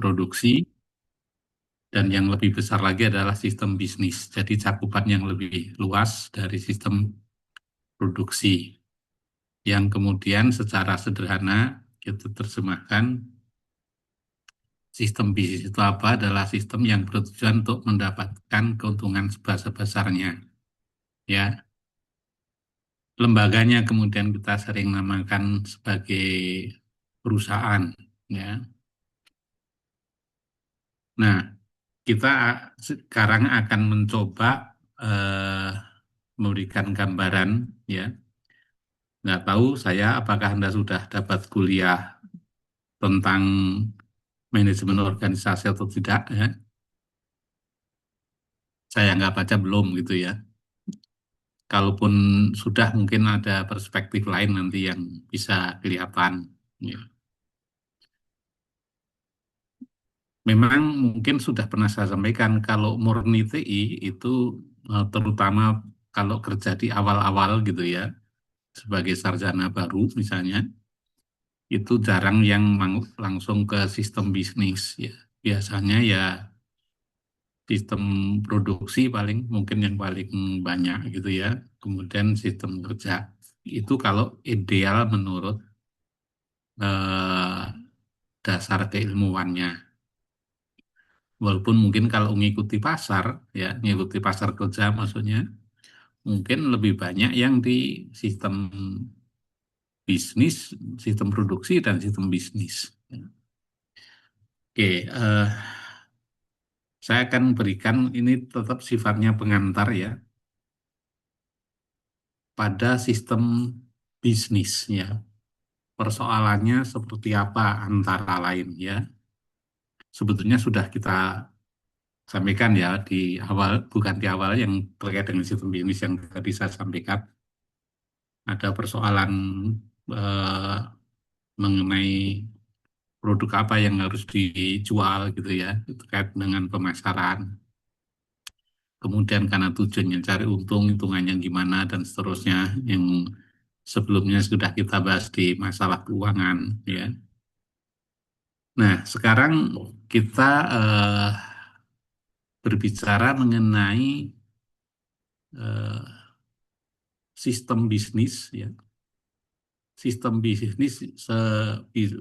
produksi, dan yang lebih besar lagi adalah sistem bisnis. Jadi cakupan yang lebih luas dari sistem produksi, yang kemudian secara sederhana kita terjemahkan sistem bisnis itu apa? Adalah sistem yang bertujuan untuk mendapatkan keuntungan sebesar-besarnya. Ya, lembaganya kemudian kita sering namakan sebagai perusahaan. Ya, nah kita sekarang akan mencoba eh, memberikan gambaran. Ya, nggak tahu saya apakah Anda sudah dapat kuliah tentang manajemen organisasi atau tidak. Ya, saya nggak baca belum gitu ya. Kalaupun sudah mungkin ada perspektif lain nanti yang bisa kelihatan. Ya. Memang mungkin sudah pernah saya sampaikan kalau murni TI itu terutama kalau kerja di awal-awal gitu ya, sebagai sarjana baru misalnya, itu jarang yang langsung ke sistem bisnis ya. Biasanya ya sistem produksi paling mungkin yang paling banyak gitu ya. Kemudian sistem kerja. Itu kalau ideal menurut eh, dasar keilmuannya. Walaupun mungkin kalau mengikuti pasar, ya, mengikuti pasar kerja maksudnya, mungkin lebih banyak yang di sistem bisnis, sistem produksi, dan sistem bisnis. Oke, saya akan berikan ini tetap sifatnya pengantar ya, pada sistem bisnis ya. Persoalannya seperti apa antara lain ya. Sebetulnya sudah kita sampaikan ya di awal, bukan di awal yang terkait dengan sistem bisnis yang tadi saya sampaikan. Ada persoalan eh, mengenai produk apa yang harus dijual gitu ya, terkait dengan pemasaran. Kemudian karena tujuannya cari untung, hitungannya gimana dan seterusnya yang sebelumnya sudah kita bahas di masalah keuangan ya. Nah, sekarang kita berbicara mengenai eh, sistem bisnis ya. Sistem bisnis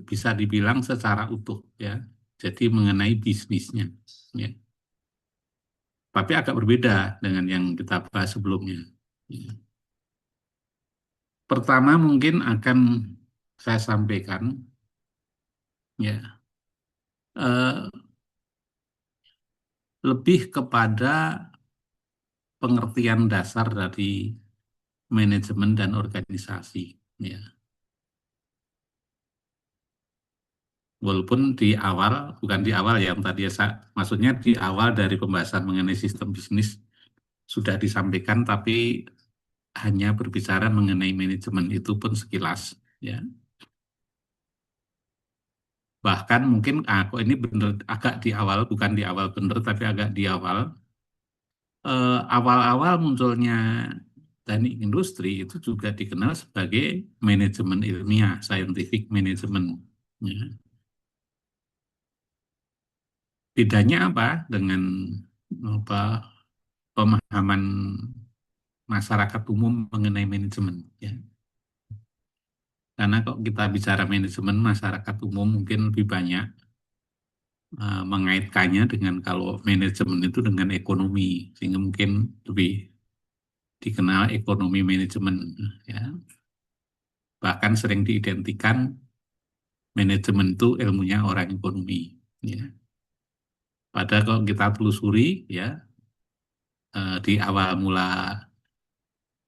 bisa dibilang secara utuh ya. Jadi mengenai bisnisnya ya. Tapi agak berbeda dengan yang kita bahas sebelumnya. Ya. Pertama mungkin akan saya sampaikan ya lebih kepada pengertian dasar dari manajemen dan organisasi ya. Walaupun di awal, bukan di awal ya, tadi ya, maksudnya di awal dari pembahasan mengenai sistem bisnis sudah disampaikan, tapi hanya berbicara mengenai manajemen itu pun sekilas ya. Bahkan mungkin aku ini benar agak di awal, bukan di awal benar, tapi agak di awal. Awal-awal munculnya teknik industri itu juga dikenal sebagai manajemen ilmiah, scientific management. Ya. Bedanya apa dengan apa pemahaman masyarakat umum mengenai manajemen? Ya. Karena kok kita bicara manajemen, masyarakat umum mungkin lebih banyak mengaitkannya dengan kalau manajemen itu dengan ekonomi, sehingga mungkin lebih dikenal ekonomi manajemen. Ya. Bahkan sering diidentikan manajemen itu ilmunya orang ekonomi. Ya. Padahal kalau kita telusuri, ya di awal mula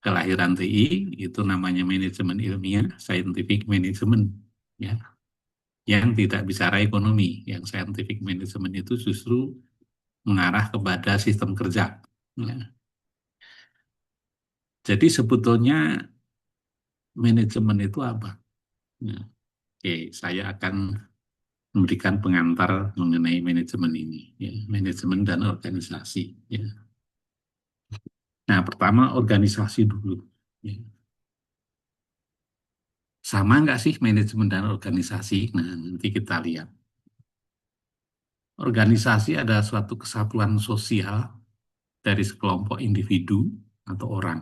kelahiran TI itu namanya manajemen ilmiah, scientific management, ya, yang tidak bicara ekonomi. Yang scientific management itu justru mengarah kepada sistem kerja. Ya. Jadi sebetulnya manajemen itu apa? Ya. Oke, saya akan memberikan pengantar mengenai manajemen ini, ya, manajemen dan organisasi. Ya. Nah, pertama organisasi dulu. Ya. Sama nggak sih manajemen dan organisasi? Nah, nanti kita lihat. organisasi adalah suatu kesatuan sosial dari sekelompok individu atau orang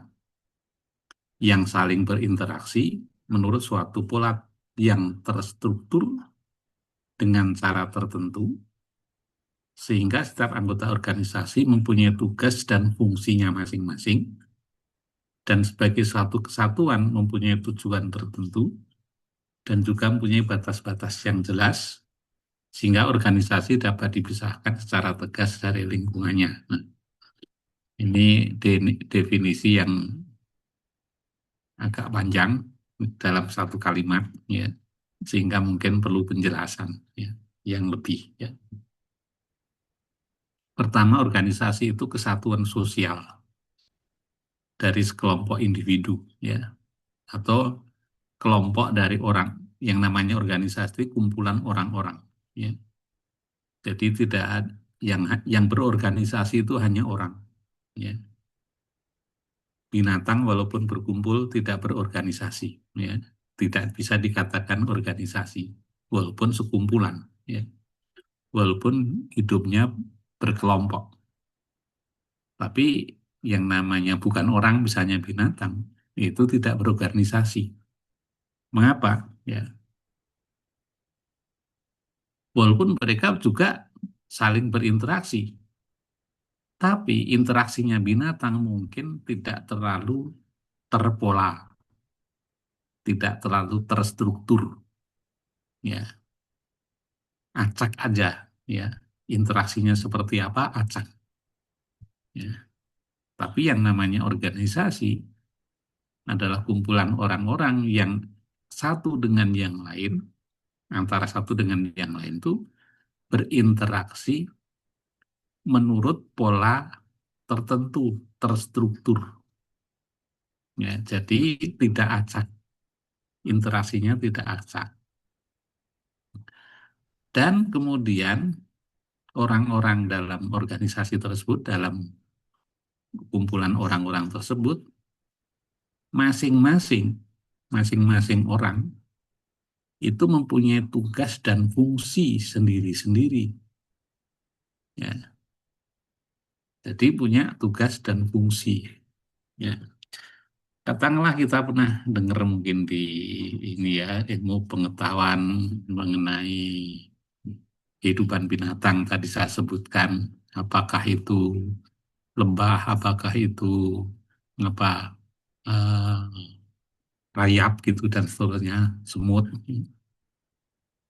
yang saling berinteraksi menurut suatu pola yang terstruktur dengan cara tertentu, sehingga setiap anggota organisasi mempunyai tugas dan fungsinya masing-masing, dan sebagai suatu kesatuan mempunyai tujuan tertentu, dan juga mempunyai batas-batas yang jelas, sehingga organisasi dapat dipisahkan secara tegas dari lingkungannya. Nah, ini definisi yang agak panjang dalam satu kalimat, ya, sehingga mungkin perlu penjelasan, ya, yang lebih. Ya. Pertama, organisasi itu kesatuan sosial dari sekelompok individu, ya, atau kelompok dari orang. Yang namanya organisasi kumpulan orang-orang, ya. Jadi tidak yang berorganisasi itu hanya orang, ya. Binatang walaupun berkumpul tidak berorganisasi, ya. Tidak bisa dikatakan organisasi walaupun sekumpulan, ya. Walaupun hidupnya berkelompok. Tapi yang namanya bukan orang, misalnya binatang, itu tidak berorganisasi. Mengapa? Ya, walaupun mereka juga saling berinteraksi, tapi interaksinya binatang mungkin tidak terlalu terpola, tidak terlalu terstruktur, ya, acak aja, ya, interaksinya seperti apa, acak, ya. Tapi yang namanya organisasi adalah kumpulan orang-orang yang satu dengan yang lain, antara satu dengan yang lain itu berinteraksi menurut pola tertentu, terstruktur. Ya, jadi tidak acak, interaksinya tidak acak. Dan kemudian orang-orang dalam organisasi tersebut, dalam kumpulan orang-orang tersebut, masing-masing, masing-masing orang itu mempunyai tugas dan fungsi sendiri-sendiri. Ya, jadi punya tugas dan fungsi. Ya, katakanlah kita pernah dengar mungkin di ini ya, ilmu pengetahuan mengenai kehidupan binatang tadi saya sebutkan, apakah itu lebah, apakah itu apa eh, rayap gitu dan seterusnya, semut.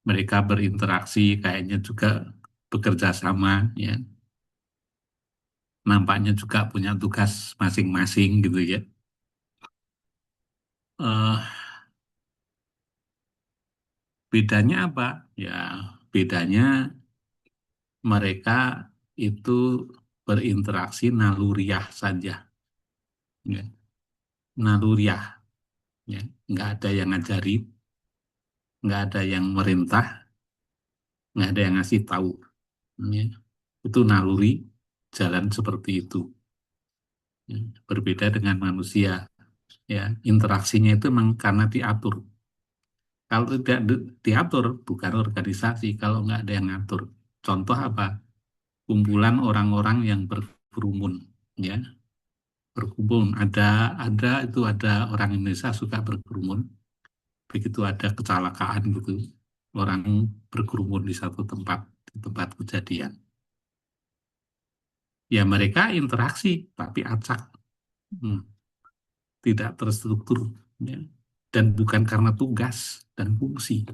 Mereka berinteraksi, kayaknya juga bekerja sama, ya. Nampaknya juga punya tugas masing-masing gitu ya. Eh, Bedanya apa? Ya, bedanya mereka itu berinteraksi naluriah saja, ya. Naluriah, ya. Nggak ada yang ngajari, nggak ada yang merintah, nggak ada yang ngasih tahu, ya. Itu naluri jalan seperti itu, ya. Berbeda dengan manusia, ya. Interaksinya itu memang karena diatur. Kalau tidak diatur, bukan organisasi. Kalau nggak ada yang ngatur, contoh apa? Kumpulan orang-orang yang berkerumun, ya. Berkumpul, ada orang Indonesia suka berkerumun. Begitu ada kecelakaan gitu, orang berkerumun di satu tempat, di tempat kejadian. Ya mereka interaksi, tapi acak. Hmm, tidak terstruktur, ya. Dan bukan karena tugas dan fungsi.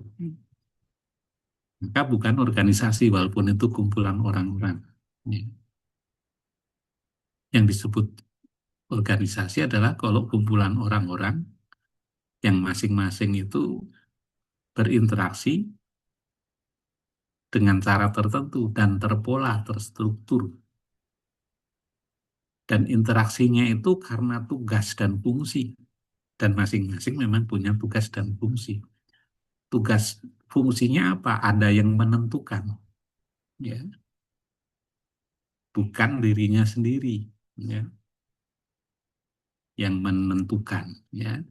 Maka bukan organisasi, walaupun itu kumpulan orang-orang, ya. Yang disebut organisasi adalah kalau kumpulan orang-orang yang masing-masing itu berinteraksi dengan cara tertentu dan terpola, terstruktur. Dan interaksinya itu karena tugas dan fungsi. Dan masing-masing memang punya tugas dan fungsi. Tugas fungsinya apa? Ada yang menentukan, ya, bukan dirinya sendiri, ya, yang menentukan, ya.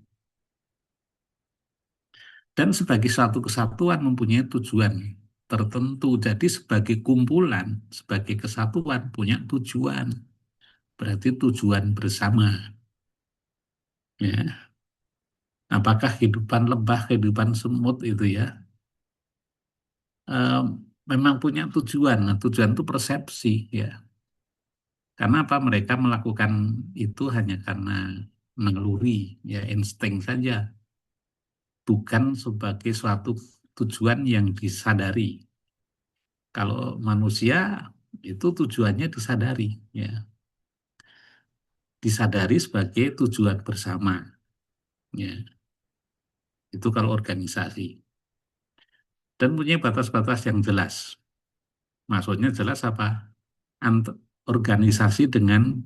Dan sebagai suatu kesatuan mempunyai tujuan. tertentu. Jadi sebagai kumpulan, sebagai kesatuan punya tujuan. Berarti tujuan bersama. Ya. Apakah kehidupan lebah, kehidupan semut itu ya, eh, memang punya tujuan. Nah, tujuan itu persepsi ya. Karena apa? Mereka melakukan itu hanya karena naluri, ya insting saja, bukan sebagai suatu tujuan yang disadari. Kalau manusia itu tujuannya disadari, ya, disadari sebagai tujuan bersama, ya. Itu kalau organisasi dan punya batas-batas yang jelas. Maksudnya jelas apa? Organisasi dengan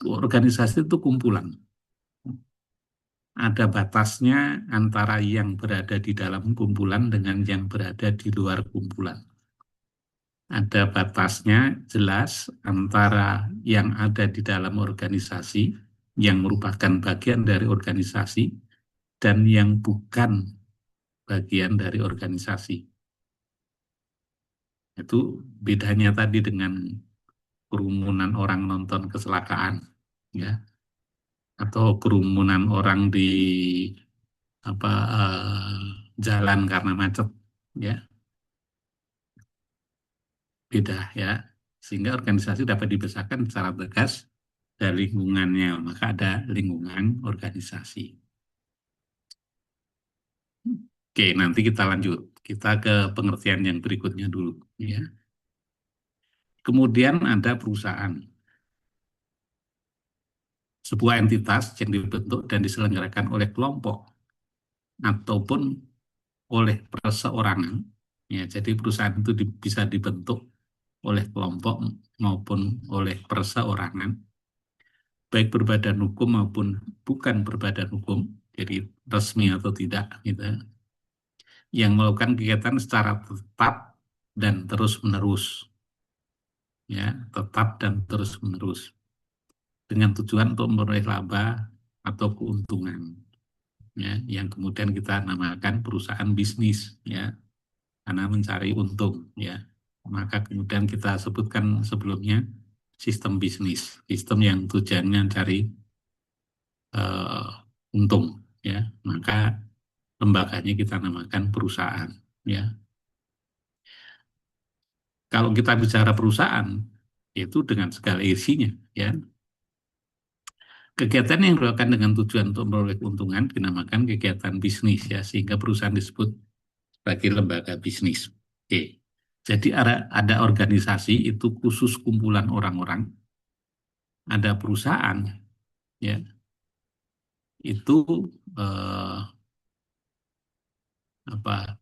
organisasi itu kumpulan. Ada batasnya antara yang berada di dalam kumpulan dengan yang berada di luar kumpulan. Ada batasnya jelas antara yang ada di dalam organisasi, yang merupakan bagian dari organisasi, dan yang bukan bagian dari organisasi. Itu bedanya tadi dengan kerumunan orang nonton kecelakaan, ya, atau kerumunan orang di apa jalan karena macet, ya, beda ya. Sehingga organisasi dapat dipisahkan secara tegas dari lingkungannya, maka ada lingkungan organisasi. Oke, nanti kita lanjut. Kita ke pengertian yang berikutnya dulu, ya. Kemudian ada perusahaan, sebuah entitas yang dibentuk dan diselenggarakan oleh kelompok ataupun oleh perseorangan. Ya, jadi perusahaan itu bisa dibentuk oleh kelompok maupun oleh perseorangan, baik berbadan hukum maupun bukan berbadan hukum, jadi resmi atau tidak, gitu, yang melakukan kegiatan secara tetap dan terus-menerus, ya, tetap dan terus-menerus, dengan tujuan untuk memperoleh laba atau keuntungan, ya, yang kemudian kita namakan perusahaan bisnis, ya, karena mencari untung, ya. Maka kemudian kita sebutkan sebelumnya sistem bisnis, sistem yang tujuannya cari uh, untung, ya. Maka lembaganya kita namakan perusahaan, ya. Kalau kita bicara perusahaan, itu dengan segala isinya, ya. Kegiatan yang dilakukan dengan tujuan untuk memperoleh keuntungan dinamakan kegiatan bisnis, ya, sehingga perusahaan disebut sebagai lembaga bisnis. Oke. Jadi ada organisasi itu khusus kumpulan orang-orang, ada perusahaan, ya, itu eh, apa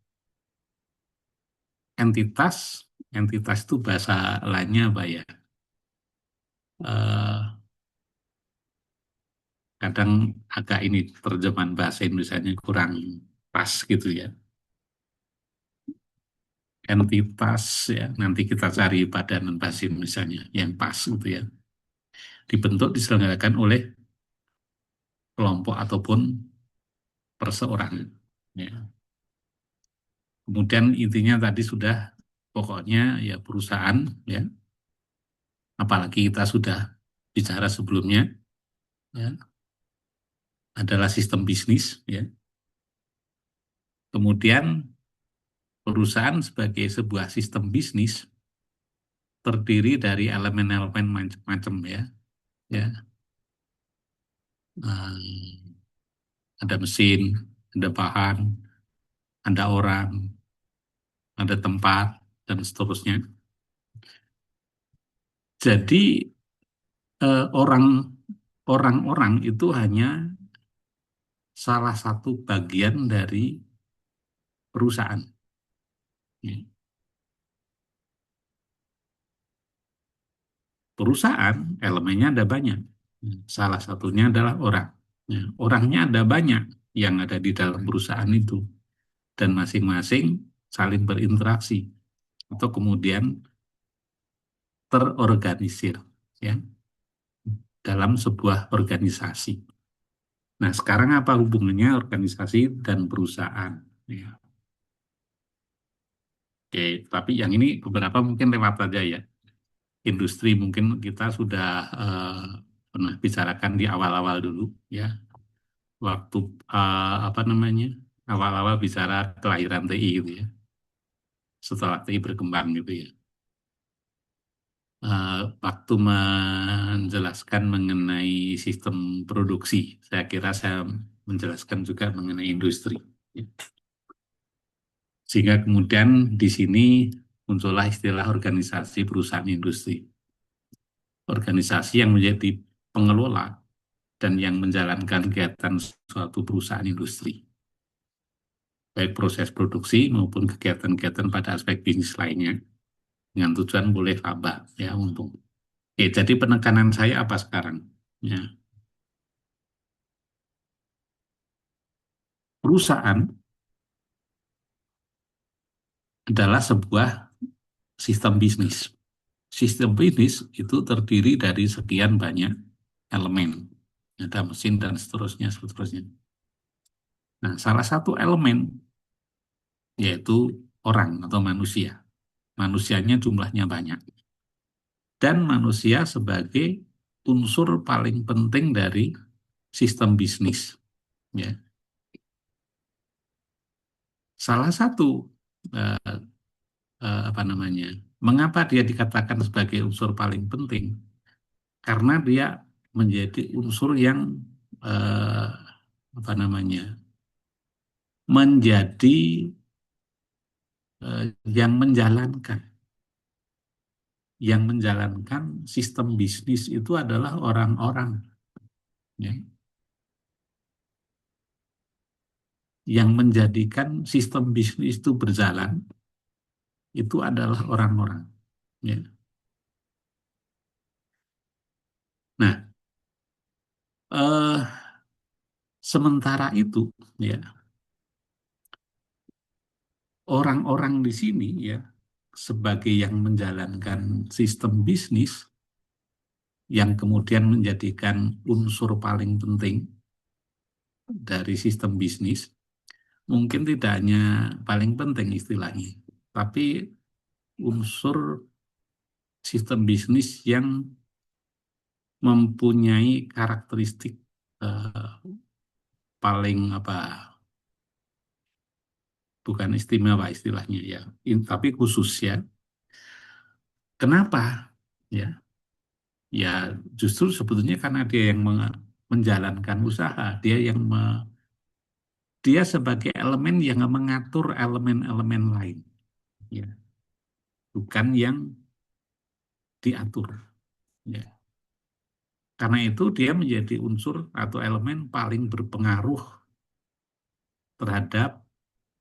entitas, entitas itu bahasa lainnya apa ya? Eh, Kadang agak ini terjemahan bahasa Indonesianya kurang pas gitu ya. Entitas ya, nanti kita cari padanan bahasa Indonesianya yang pas gitu ya. Dibentuk diselenggarakan oleh kelompok ataupun perseorangan. Ya. Kemudian intinya tadi sudah pokoknya ya perusahaan, ya, apalagi kita sudah bicara sebelumnya, ya, adalah sistem bisnis, ya. Kemudian perusahaan sebagai sebuah sistem bisnis terdiri dari elemen-elemen macam-macam, ya, ya. Ada mesin, ada bahan, ada orang, ada tempat, dan seterusnya. Jadi orang orang-orang itu hanya salah satu bagian dari perusahaan. Ya. Perusahaan elemennya ada banyak. Salah satunya adalah orang. Ya. Orangnya ada banyak yang ada di dalam perusahaan itu dan masing-masing saling berinteraksi atau kemudian terorganisir, ya, dalam sebuah organisasi. Nah, sekarang apa hubungannya organisasi dan perusahaan? Ya. Oke, tapi yang ini beberapa mungkin lewat saja ya. Industri mungkin kita sudah pernah bicarakan di awal-awal dulu ya. Waktu apa namanya? Awal-awal bicara kelahiran TI gitu ya. Setelah TI berkembang gitu ya. Waktu menjelaskan mengenai sistem produksi, saya kira saya menjelaskan juga mengenai industri. Sehingga kemudian di sini muncullah istilah organisasi perusahaan industri. Organisasi yang menjadi pengelola dan yang menjalankan kegiatan suatu perusahaan industri. Baik proses produksi maupun kegiatan-kegiatan pada aspek bisnis lainnya. Dengan tujuan boleh laba, ya untung. Oke, jadi penekanan saya apa sekarang? Ya, perusahaan adalah sebuah sistem bisnis. Sistem bisnis itu terdiri dari sekian banyak elemen. Ada mesin dan seterusnya, seterusnya. Nah, salah satu elemen yaitu orang atau manusia. Manusianya jumlahnya banyak. Dan manusia sebagai unsur paling penting dari sistem bisnis. Ya. Salah satu eh, apa namanya? Mengapa dia dikatakan sebagai unsur paling penting? Karena dia menjadi unsur yang eh, apa namanya? Menjadi yang menjalankan sistem bisnis itu adalah orang-orang ya, yang menjadikan sistem bisnis itu berjalan itu adalah orang-orang ya. Nah, eh, sementara itu ya orang-orang di sini ya sebagai yang menjalankan sistem bisnis yang kemudian menjadikan unsur paling penting dari sistem bisnis mungkin tidak hanya paling penting istilahnya, tapi unsur sistem bisnis yang mempunyai karakteristik eh, paling apa, bukan istimewa istilahnya ya, tapi khusus ya. Kenapa? Ya, ya justru sebetulnya karena dia yang menjalankan usaha, dia sebagai elemen yang mengatur elemen-elemen lain, ya, bukan yang diatur. Ya. Karena itu dia menjadi unsur atau elemen paling berpengaruh terhadap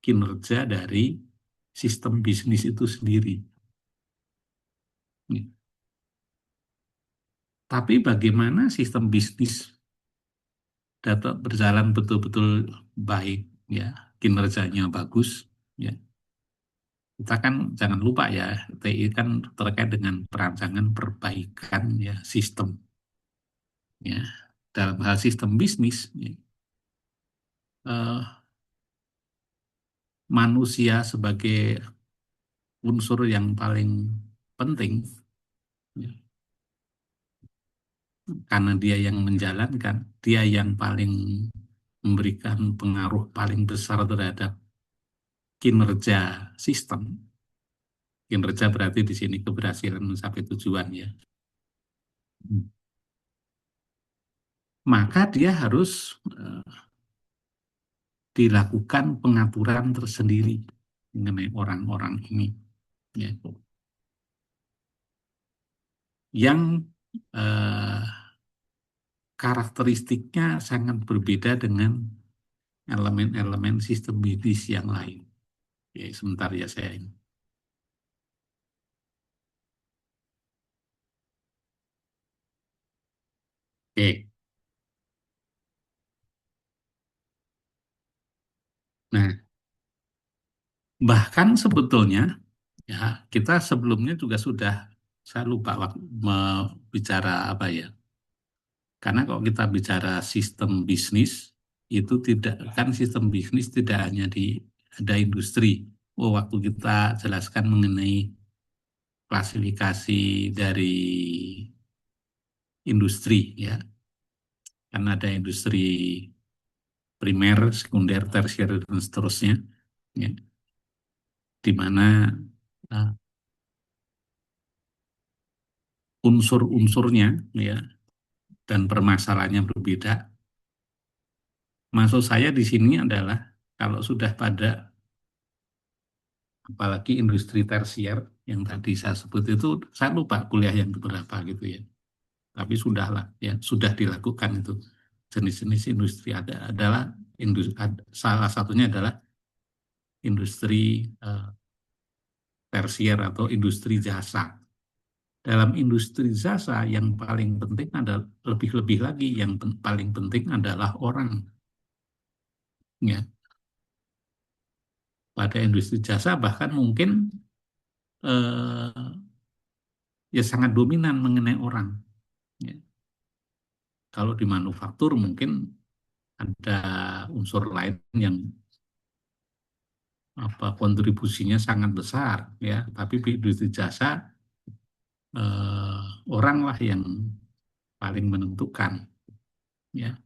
kinerja dari sistem bisnis itu sendiri. Ya. Tapi bagaimana sistem bisnis dapat berjalan betul-betul baik, ya, kinerjanya bagus, ya. Kita kan jangan lupa ya, TI kan terkait dengan perancangan perbaikan ya sistem, ya. Dalam hal sistem bisnis, ya, eh, manusia sebagai unsur yang paling penting, ya, karena dia yang menjalankan, dia yang paling memberikan pengaruh paling besar terhadap kinerja sistem. Kinerja berarti di sini keberhasilan mencapai tujuan ya. Maka dia harus dilakukan pengaturan tersendiri mengenai orang-orang ini, ya, yang eh, karakteristiknya sangat berbeda dengan elemen-elemen sistem bisnis yang lain. Ya, sebentar ya saya ini. Oke, nah bahkan sebetulnya ya kita sebelumnya juga sudah, saya lupa waktu bicara apa ya. Karena kalau kita bicara sistem bisnis itu tidak kan sistem bisnis tidak hanya di ada industri. waktu kita jelaskan mengenai klasifikasi dari industri ya, kan ada industri primer, sekunder, tersier dan seterusnya, ya, di mana uh, unsur-unsurnya ya dan permasalahannya berbeda. Maksud saya di sini adalah kalau sudah pada apalagi industri tersier yang tadi saya sebut itu, saya lupa kuliah yang berapa gitu ya. Tapi sudahlah ya, sudah dilakukan itu. Jenis-jenis industri adalah salah satunya adalah industri tersier atau industri jasa. Dalam industri jasa yang paling penting adalah lebih-lebih lagi yang paling penting adalah orang ya. Pada industri jasa bahkan mungkin eh, ya sangat dominan mengenai orang ya. Kalau di manufaktur mungkin ada unsur lain yang kontribusinya sangat besar ya, tapi di industri jasa orang lah yang paling menentukan ya.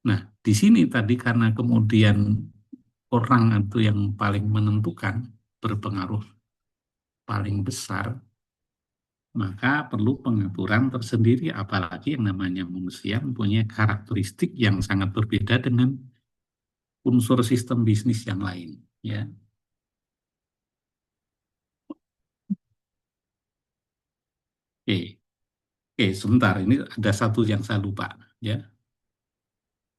Nah, di sini tadi karena kemudian orang itu yang paling menentukan, berpengaruh paling besar, maka perlu pengaturan tersendiri, apalagi yang namanya manusia mempunyai karakteristik yang sangat berbeda dengan unsur sistem bisnis yang lain ya. Oke, oke, sebentar, ini ada satu yang saya lupa ya.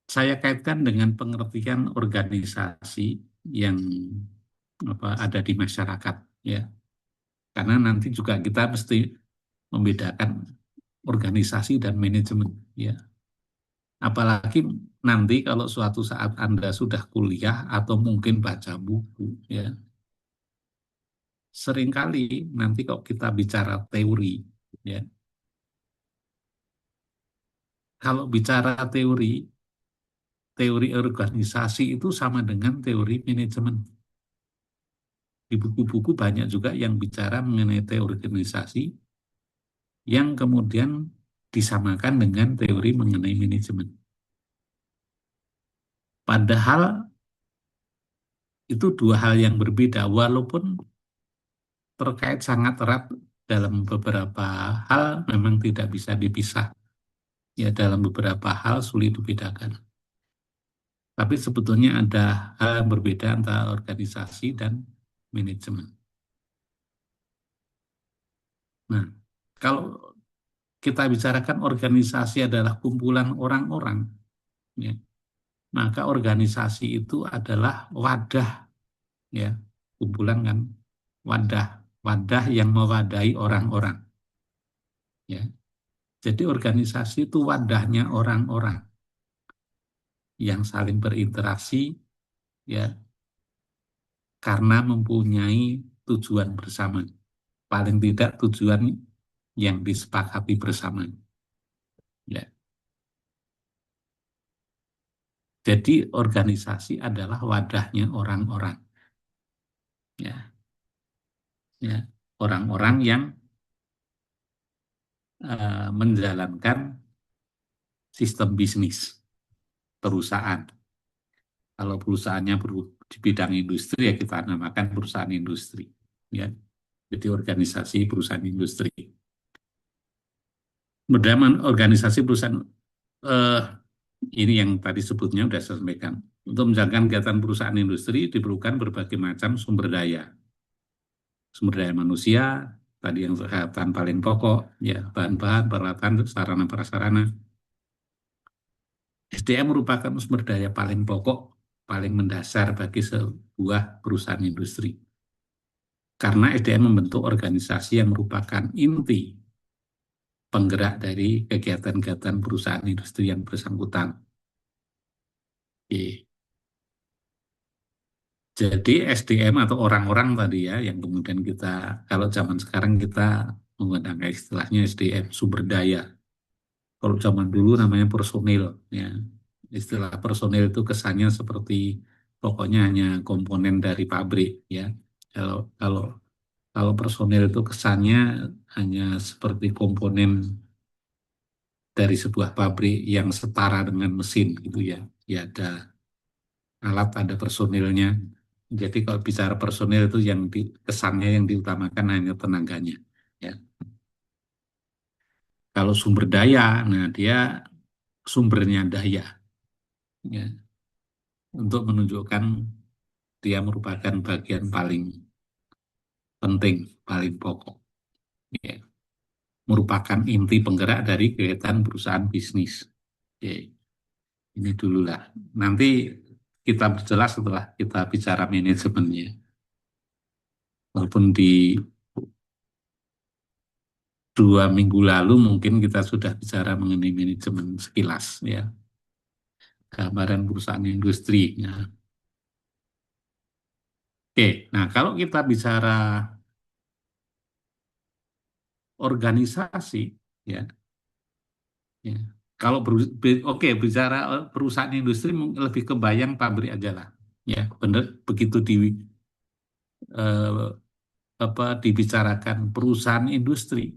Saya kaitkan dengan pengertian organisasi yang ada di masyarakat ya. Karena nanti juga kita mesti membedakan organisasi dan manajemen ya. Apalagi nanti kalau suatu saat Anda sudah kuliah atau mungkin baca buku ya. Seringkali nanti kalau kita bicara teori ya. Kalau bicara teori, teori organisasi itu sama dengan teori manajemen. Di buku-buku banyak juga yang bicara mengenai teori organisasi yang kemudian disamakan dengan teori mengenai manajemen. Padahal itu dua hal yang berbeda, walaupun terkait sangat erat dalam beberapa hal memang tidak bisa dipisah. Ya, dalam beberapa hal sulit dibedakan. Tapi sebetulnya ada hal yang berbeda antara organisasi dan manajemen. Nah, kalau kita bicarakan organisasi adalah kumpulan orang-orang, ya, maka organisasi itu adalah wadah, ya, kumpulan kan, wadah, wadah yang mewadahi orang-orang, ya. Jadi organisasi itu wadahnya orang-orang yang saling berinteraksi, ya, karena mempunyai tujuan bersama. Paling tidak tujuan yang disepakati bersama. Ya. Jadi organisasi adalah wadahnya orang-orang. Ya, ya. Orang-orang yang menjalankan sistem bisnis perusahaan. Kalau perusahaannya di bidang industri ya kita namakan perusahaan industri. Ya. Jadi organisasi perusahaan industri. Kemudian organisasi perusahaan eh, ini yang tadi sebutnya sudah saya sampaikan. Untuk menjalankan kegiatan perusahaan industri diperlukan berbagai macam sumber daya. Sumber daya manusia, tadi yang kesehatan paling pokok, ya bahan-bahan, peralatan, sarana prasarana. SDM merupakan sumber daya paling pokok, paling mendasar bagi sebuah perusahaan industri. Karena SDM membentuk organisasi yang merupakan inti penggerak dari kegiatan-kegiatan perusahaan industri yang bersangkutan. Oke. Jadi SDM atau orang-orang tadi ya, yang kemudian kita, kalau zaman sekarang kita menggunakan istilahnya SDM, sumber daya. Kalau zaman dulu namanya personil, ya. Istilah personil itu kesannya seperti pokoknya hanya komponen dari pabrik ya. Kalau kalau kalau personil itu kesannya hanya seperti komponen dari sebuah pabrik yang setara dengan mesin gitu ya. Ya ada alat, ada personilnya. Jadi kalau bicara personil itu yang kesannya yang diutamakan hanya tenaganya. Ya. Kalau sumber daya, nah dia sumbernya daya, ya, untuk menunjukkan dia merupakan bagian paling penting, paling pokok, ya, merupakan inti penggerak dari kegiatan perusahaan bisnis. Oke, ini dulu lah. Nanti kita berjelas setelah kita bicara manajemennya. Walaupun di 2 minggu lalu mungkin kita sudah bicara mengenai manajemen sekilas, ya, gambaran perusahaan industri. Nah, oke, nah kalau kita bicara organisasi, ya, ya. Kalau oke, bicara perusahaan industri mungkin lebih kebayang pabrik aja lah, ya, benar. Begitu eh, dibicarakan perusahaan industri,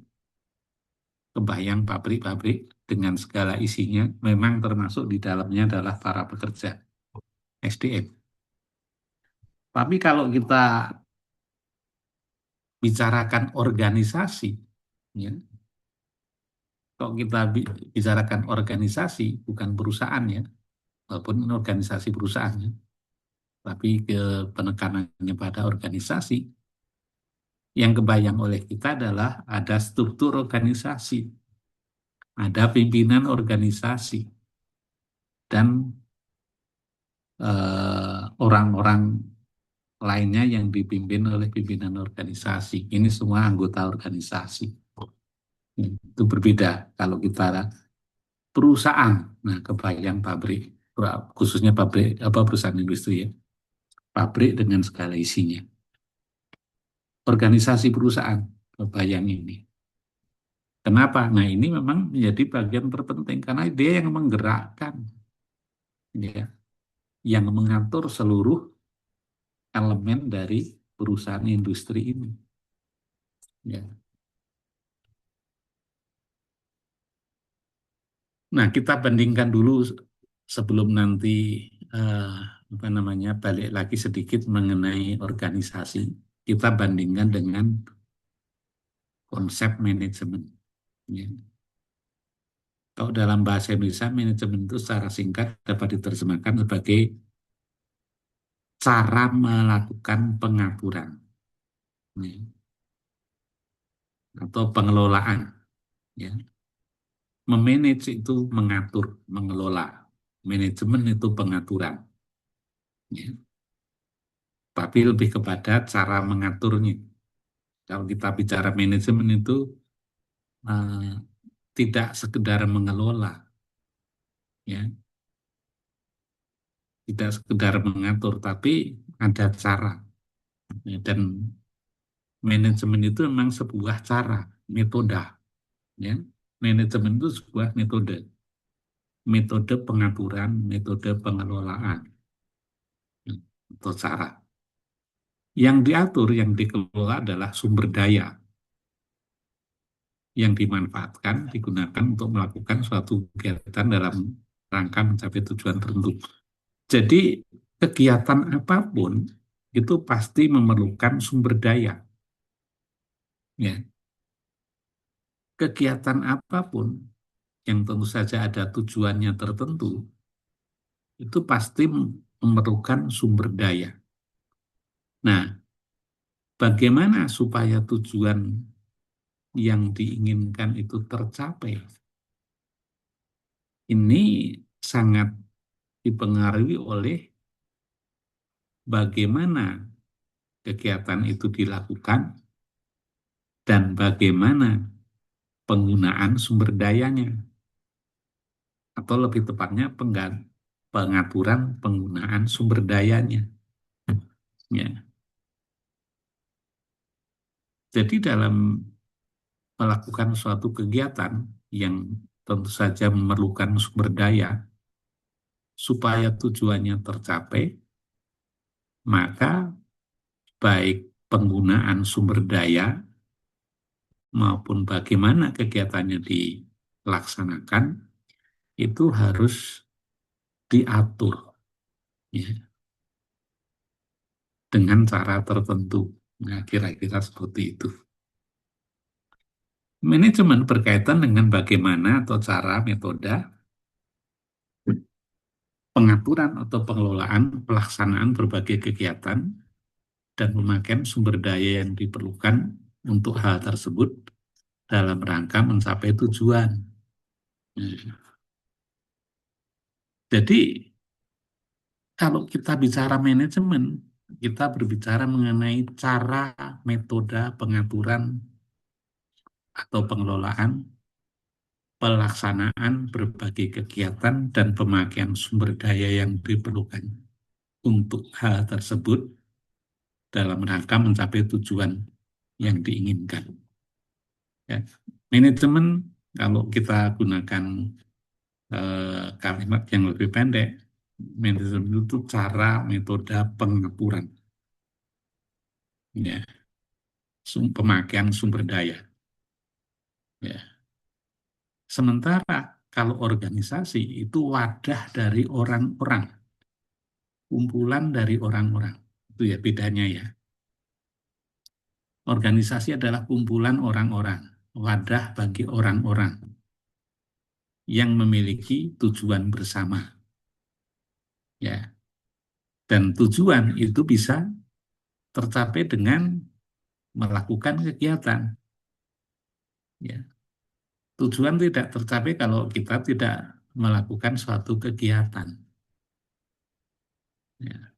kebayang pabrik-pabrik dengan segala isinya, memang termasuk di dalamnya adalah para pekerja SDM. Tapi kalau kita bicarakan organisasi, ya, kalau kita bicarakan organisasi, bukan perusahaan ya, walaupun ini organisasi perusahaan ya, tapi ke penekanannya pada organisasi, yang kebayang oleh kita adalah ada struktur organisasi, ada pimpinan organisasi, dan orang-orang lainnya yang dipimpin oleh pimpinan organisasi. Ini semua anggota organisasi. Itu berbeda kalau kita perusahaan. Nah, kebayang pabrik, khususnya pabrik apa perusahaan industri ya, pabrik dengan segala isinya. Organisasi perusahaan, kebayang ini. Kenapa? Nah, ini memang menjadi bagian terpenting karena dia yang menggerakkan, ya, yang mengatur seluruh elemen dari perusahaan industri ini. Ya. Nah, kita bandingkan dulu sebelum nanti eh, apa namanya balik lagi sedikit mengenai organisasi. Kita bandingkan dengan konsep manajemen. Ya. Kalau dalam bahasa Indonesia, manajemen itu secara singkat dapat diterjemahkan sebagai cara melakukan pengaturan, ya, atau pengelolaan. Ya. Memanage itu mengatur, mengelola. Manajemen itu pengaturan. Ya. Tapi lebih kepada cara mengaturnya. Kalau kita bicara manajemen itu eh, tidak sekedar mengelola, ya, tidak sekedar mengatur, tapi ada cara. Ya, dan manajemen itu memang sebuah cara, metode, ya. Manajemen itu sebuah metode, metode pengaturan, metode pengelolaan, ya, atau cara. Yang diatur, yang dikelola adalah sumber daya yang dimanfaatkan, digunakan untuk melakukan suatu kegiatan dalam rangka mencapai tujuan tertentu. Jadi kegiatan apapun itu pasti memerlukan sumber daya. Ya, kegiatan apapun yang tentu saja ada tujuannya tertentu itu pasti memerlukan sumber daya. Nah, bagaimana supaya tujuan yang diinginkan itu tercapai? Ini sangat dipengaruhi oleh bagaimana kegiatan itu dilakukan dan bagaimana penggunaan sumber dayanya, atau lebih tepatnya pengaturan penggunaan sumber dayanya. Ya. Jadi dalam melakukan suatu kegiatan yang tentu saja memerlukan sumber daya supaya tujuannya tercapai, maka baik penggunaan sumber daya maupun bagaimana kegiatannya dilaksanakan itu harus diatur ya, dengan cara tertentu. Nah, kira-kira seperti itu. Manajemen berkaitan dengan bagaimana atau cara metode pengaturan atau pengelolaan pelaksanaan berbagai kegiatan dan pemakaian sumber daya yang diperlukan untuk hal tersebut dalam rangka mencapai tujuan. Nah, jadi kalau kita bicara manajemen, kita berbicara mengenai cara, metode pengaturan atau pengelolaan pelaksanaan berbagai kegiatan dan pemakaian sumber daya yang diperlukan untuk hal tersebut dalam rangka mencapai tujuan yang diinginkan. Ya. Manajemen, kalau kita gunakan kalimat yang lebih pendek, manajemen itu cara metode pengaturan, ya, pemakaian sumber daya. Ya. Sementara kalau organisasi itu wadah dari orang-orang, kumpulan dari orang-orang. Itu ya bedanya ya. Organisasi adalah kumpulan orang-orang, wadah bagi orang-orang yang memiliki tujuan bersama. Ya. Dan tujuan itu bisa tercapai dengan melakukan kegiatan. Ya. Tujuan tidak tercapai kalau kita tidak melakukan suatu kegiatan. Ya.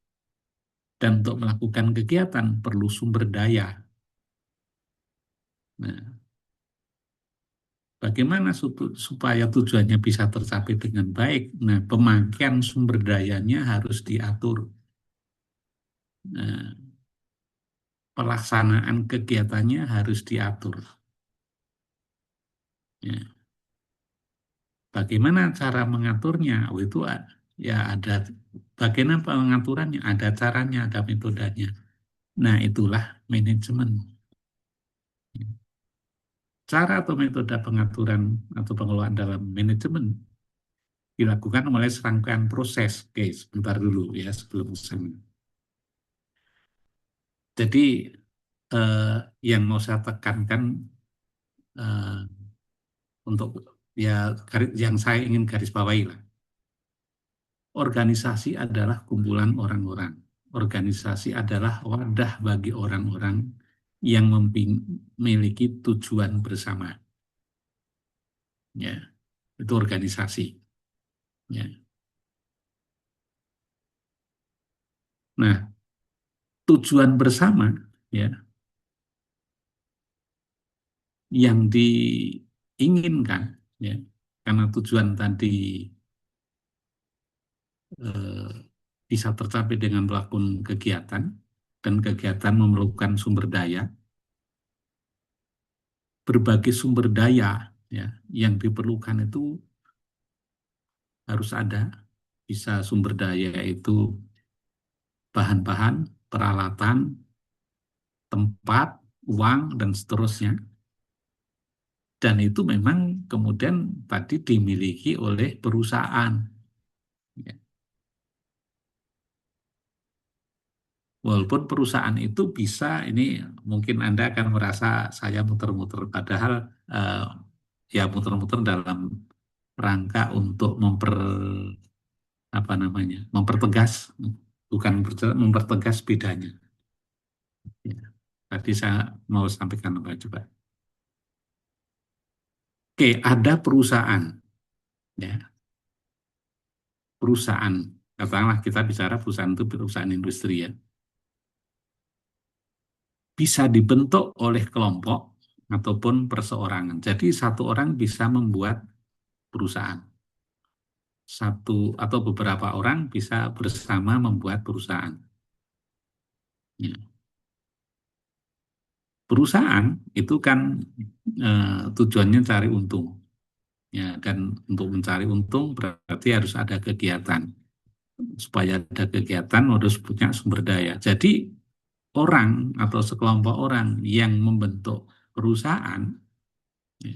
Dan untuk melakukan kegiatan perlu sumber daya. Nah, bagaimana supaya tujuannya bisa tercapai dengan baik? Nah, pemakaian sumber dayanya harus diatur. Nah, pelaksanaan kegiatannya harus diatur. Ya. Bagaimana cara mengaturnya? Oh, itu ya ada bagaimana pengaturannya, ada caranya, ada metodenya. Nah, itulah manajemen. Cara atau metode pengaturan atau pengelolaan dalam manajemen dilakukan oleh serangkaian proses. Oke, sebentar dulu ya sebelum saya. Jadi eh, yang mau saya tekankan eh, untuk ya yang saya ingin garis bawahi lah. Organisasi adalah kumpulan orang-orang. Organisasi adalah wadah bagi orang-orang yang memiliki tujuan bersama. Ya, itu organisasi. Ya. Nah, tujuan bersama ya yang diinginkan ya karena tujuan tadi eh, bisa tercapai dengan melakukan kegiatan dan kegiatan memerlukan sumber daya, berbagai sumber daya ya yang diperlukan itu harus ada. Bisa sumber daya itu bahan-bahan, peralatan, tempat, uang, dan seterusnya. Dan itu memang kemudian tadi dimiliki oleh perusahaan. Ya. Walaupun perusahaan itu bisa, ini mungkin Anda akan merasa saya muter-muter, padahal eh, ya muter-muter dalam rangka untuk apa namanya, mempertegas, bukan mempertegas bedanya. Ya. Tadi saya mau sampaikan apa coba. Oke, ada perusahaan, ya, perusahaan. Katakanlah kita bicara perusahaan itu perusahaan industri ya, bisa dibentuk oleh kelompok ataupun perseorangan. Jadi satu orang bisa membuat perusahaan. Satu atau beberapa orang bisa bersama membuat perusahaan. Ya. Perusahaan itu kan tujuannya cari untung. Ya, dan untuk mencari untung berarti harus ada kegiatan. supaya ada kegiatan harus punya sumber daya. Jadi orang atau sekelompok orang yang membentuk perusahaan ya,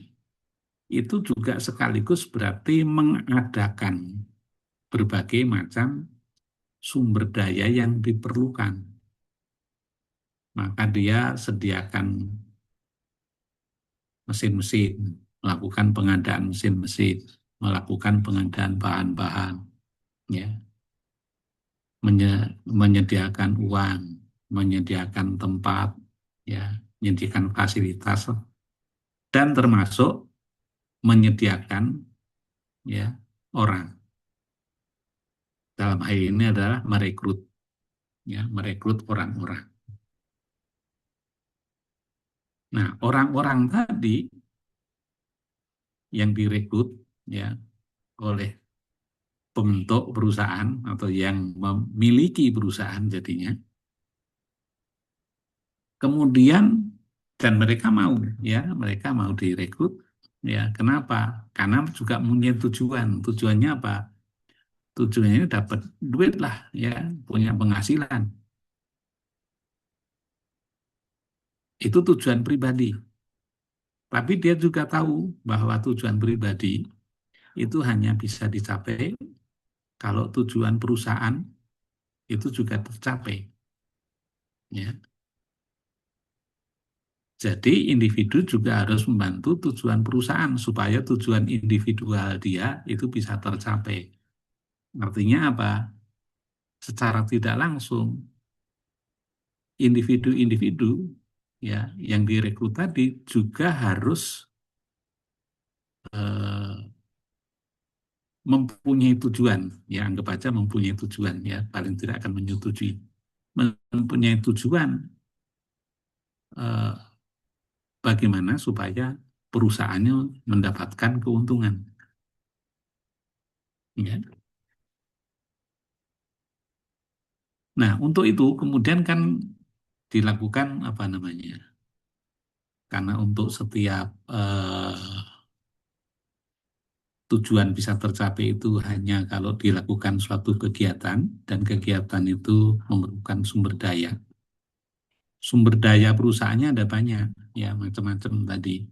itu juga sekaligus berarti mengadakan berbagai macam sumber daya yang diperlukan. Maka dia sediakan mesin-mesin, melakukan pengadaan mesin-mesin, melakukan pengadaan bahan-bahan, ya, menyediakan uang, menyediakan tempat, ya, menyediakan fasilitas, dan termasuk menyediakan ya orang. Dalam hal ini adalah merekrut, ya, merekrut orang-orang. Nah, orang-orang tadi yang direkrut ya oleh pembentuk perusahaan atau yang memiliki perusahaan jadinya, kemudian dan mereka mau ya, mereka mau direkrut ya. Kenapa? Karena juga punya tujuan. Tujuannya apa? Tujuannya dapat duit lah ya, punya penghasilan. Itu tujuan pribadi. Tapi dia juga tahu bahwa tujuan pribadi itu hanya bisa dicapai kalau tujuan perusahaan itu juga tercapai. Ya. Jadi individu juga harus membantu tujuan perusahaan supaya tujuan individual dia itu bisa tercapai. Artinya apa? Secara tidak langsung individu-individu ya yang direkrut tadi juga harus eh, mempunyai tujuan, ya anggap aja mempunyai tujuan ya, paling tidak akan menyetujui. Mempunyai tujuan eh, bagaimana supaya perusahaannya mendapatkan keuntungan. Ya. Nah, untuk itu kemudian kan dilakukan apa namanya? Karena untuk setiap tujuan bisa tercapai itu hanya kalau dilakukan suatu kegiatan dan kegiatan itu memerlukan sumber daya. Sumber daya perusahaannya ada banyak, ya macam-macam tadi.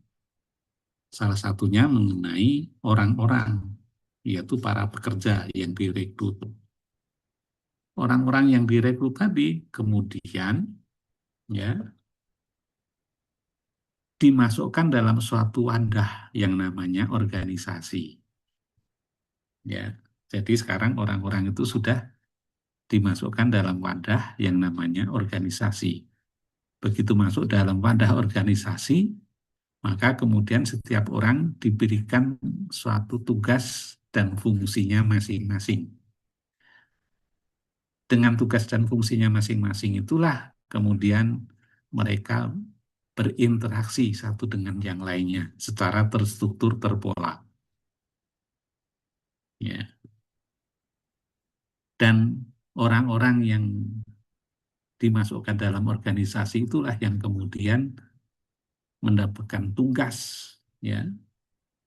Salah satunya mengenai orang-orang, yaitu para pekerja yang direkrut. Orang-orang yang direkrut tadi kemudian ya dimasukkan dalam suatu wadah yang namanya organisasi. Ya, jadi sekarang orang-orang itu sudah dimasukkan dalam wadah yang namanya organisasi. Begitu masuk dalam wadah organisasi, maka kemudian setiap orang diberikan suatu tugas dan fungsinya masing-masing. Dengan tugas dan fungsinya masing-masing itulah kemudian mereka berinteraksi satu dengan yang lainnya secara terstruktur, terpola. Ya. Dan orang-orang yang dimasukkan dalam organisasi itulah yang kemudian mendapatkan tugas ya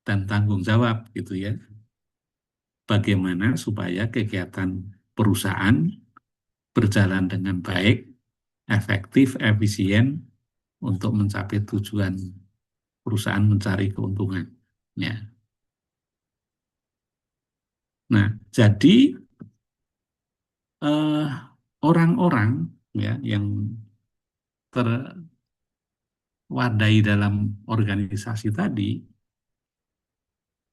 dan tanggung jawab gitu ya. Bagaimana supaya kegiatan perusahaan berjalan dengan baik, efektif, efisien untuk mencapai tujuan perusahaan mencari keuntungan. Ya. Nah, jadi eh, orang-orang ya yang terwadai dalam organisasi tadi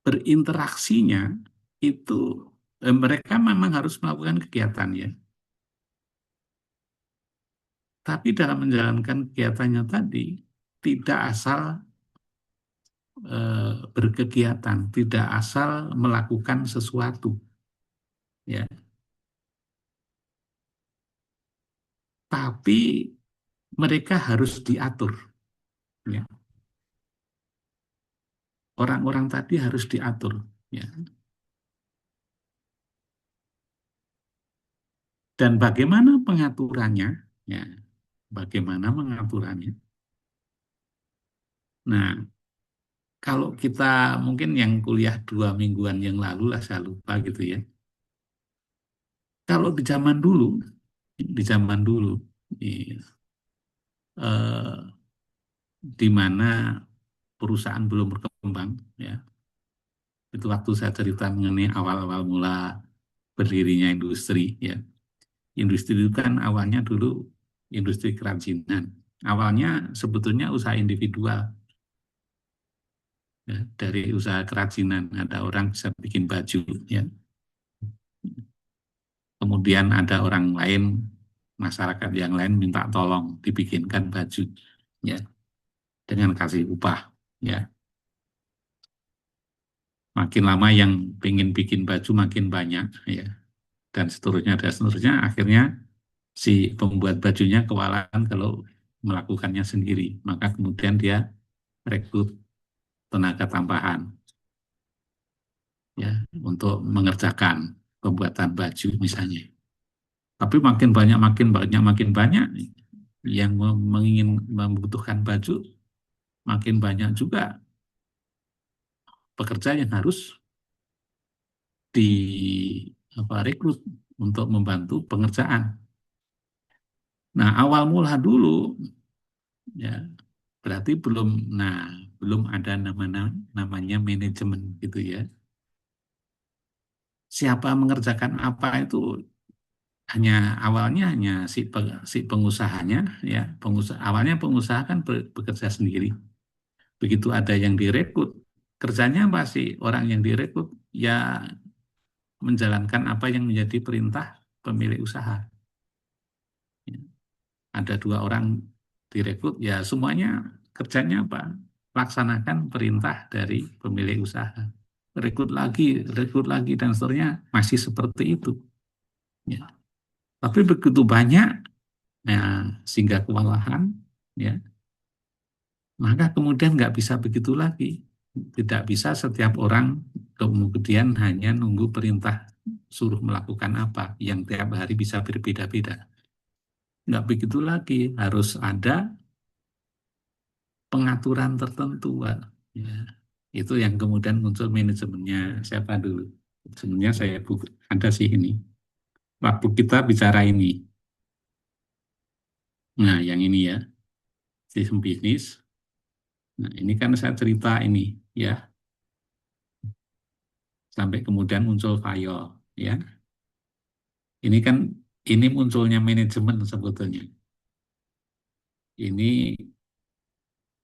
berinteraksinya itu mereka memang harus melakukan kegiatan ya. Tapi dalam menjalankan kegiatannya tadi tidak asal berkegiatan, tidak asal melakukan sesuatu ya. Tapi mereka harus diatur ya. Orang-orang tadi harus diatur ya. Dan bagaimana pengaturannya ya, bagaimana mengaturannya. Nah, kalau kita mungkin yang kuliah 2 mingguan yang lalu lah saya lupa gitu ya. Kalau di zaman dulu, di, eh, di mana perusahaan belum berkembang, ya, itu waktu saya cerita mengenai awal-awal mula berdirinya industri, ya. Industri itu kan awalnya dulu industri kerajinan. Awalnya sebetulnya usaha individual, ya, dari usaha kerajinan. Ada orang bisa bikin baju, ya. Kemudian ada orang lain, masyarakat yang lain minta tolong dibikinkan baju, ya, dengan kasih upah, ya. Makin lama yang pengen bikin baju makin banyak, ya, dan seterusnya dan seterusnya. Akhirnya si pembuat bajunya kewalahan kalau melakukannya sendiri, maka kemudian dia rekrut tenaga tambahan, ya, untuk mengerjakan pembuatan baju misalnya. Tapi makin banyak makin banyak yang mengingin membutuhkan baju, makin banyak juga pekerja yang harus di rekrut untuk membantu pengerjaan. Nah, awal mula dulu, ya, berarti nah, belum ada namanya manajemen gitu, ya. Siapa mengerjakan apa itu hanya awalnya hanya si pengusahanya, ya. Awalnya pengusaha kan bekerja sendiri. Begitu ada yang direkrut, kerjanya apa sih orang yang direkrut? Ya, menjalankan apa yang menjadi perintah pemilik usaha. Ya. Ada dua orang direkrut, ya semuanya kerjanya apa? Laksanakan perintah dari pemilik usaha. Rekrut lagi, dan seterusnya masih seperti itu. Ya. Tapi begitu banyak, nah, sehingga kewalahan, ya, maka kemudian nggak bisa begitu lagi. Tidak bisa setiap orang kemudian hanya nunggu perintah suruh melakukan apa yang tiap hari bisa berbeda-beda. Nggak begitu lagi, harus ada pengaturan tertentu, Pak. Ya. Itu yang kemudian muncul manajemennya siapa dulu. Sebenarnya saya ada sih ini. Waktu kita bicara ini, nah yang ini, ya, sistem bisnis. Nah ini kan saya cerita ini, ya, sampai kemudian muncul file, ya. Ini kan ini munculnya manajemen sebetulnya. Ini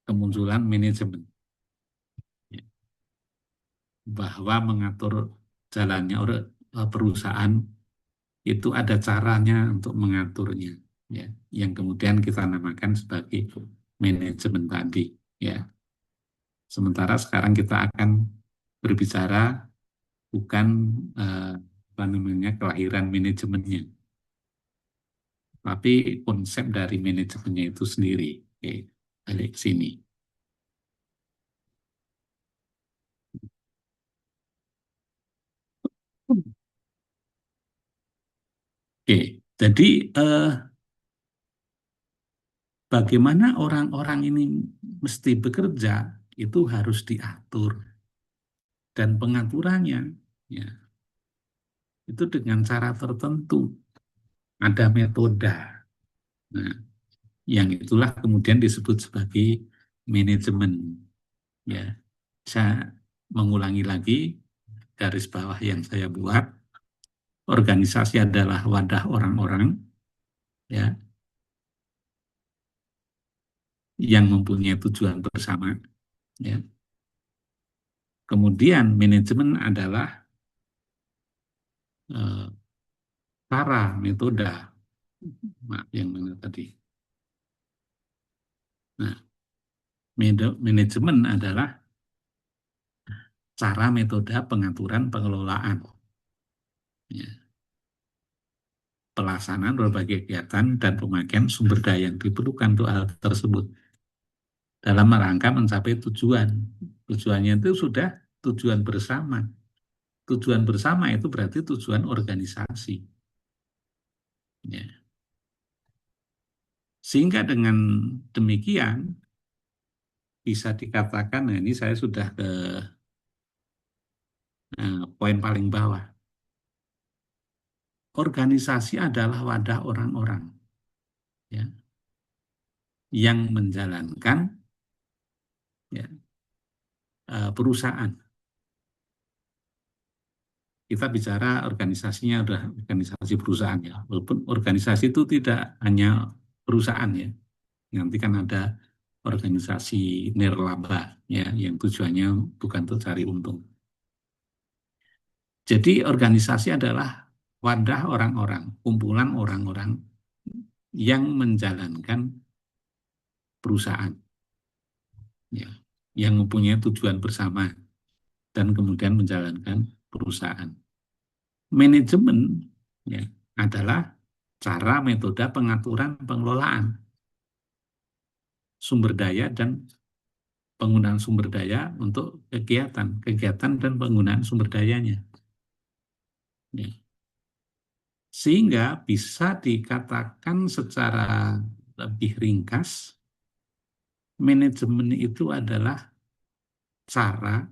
kemunculan manajemen, ya, bahwa mengatur jalannya perusahaan itu ada caranya untuk mengaturnya, ya, yang kemudian kita namakan sebagai manajemen tadi, ya. Sementara sekarang kita akan berbicara bukan apa namanya kelahiran manajemennya, tapi konsep dari manajemennya itu sendiri. Oke, balik ke sini. Oke, jadi bagaimana orang-orang ini mesti bekerja itu harus diatur, dan pengaturannya, ya, itu dengan cara tertentu, ada metode. Nah, yang itulah kemudian disebut sebagai manajemen, ya. Saya mengulangi lagi garis bawah yang saya buat. Organisasi adalah wadah orang-orang, ya, yang mempunyai tujuan bersama, ya. Kemudian manajemen adalah eh, cara, metode, maaf, yang mana tadi. Nah, manajemen adalah cara, metode pengaturan, pengelolaan, ya, pelaksanaan berbagai kegiatan dan pemakaian sumber daya yang diperlukan untuk hal tersebut dalam rangka mencapai tujuan. Tujuannya itu sudah tujuan bersama. Tujuan bersama itu berarti tujuan organisasi. Ya. Sehingga dengan demikian bisa dikatakan, nah ini saya sudah ke poin paling bawah. organisasi adalah wadah orang-orang, ya, yang menjalankan, ya, perusahaan. Kita bicara organisasinya adalah organisasi perusahaan, ya. Walaupun organisasi itu tidak hanya perusahaan, ya. Nanti kan ada organisasi nirlaba, ya, yang tujuannya bukan untuk cari untung. Jadi organisasi adalah wadah orang-orang, kumpulan orang-orang yang menjalankan perusahaan, ya, yang mempunyai tujuan bersama dan kemudian menjalankan perusahaan. Manajemen, ya, adalah cara metode pengaturan pengelolaan sumber daya dan penggunaan sumber daya untuk kegiatan dan penggunaan sumber dayanya. Ya. Sehingga bisa dikatakan secara lebih ringkas, manajemen itu adalah cara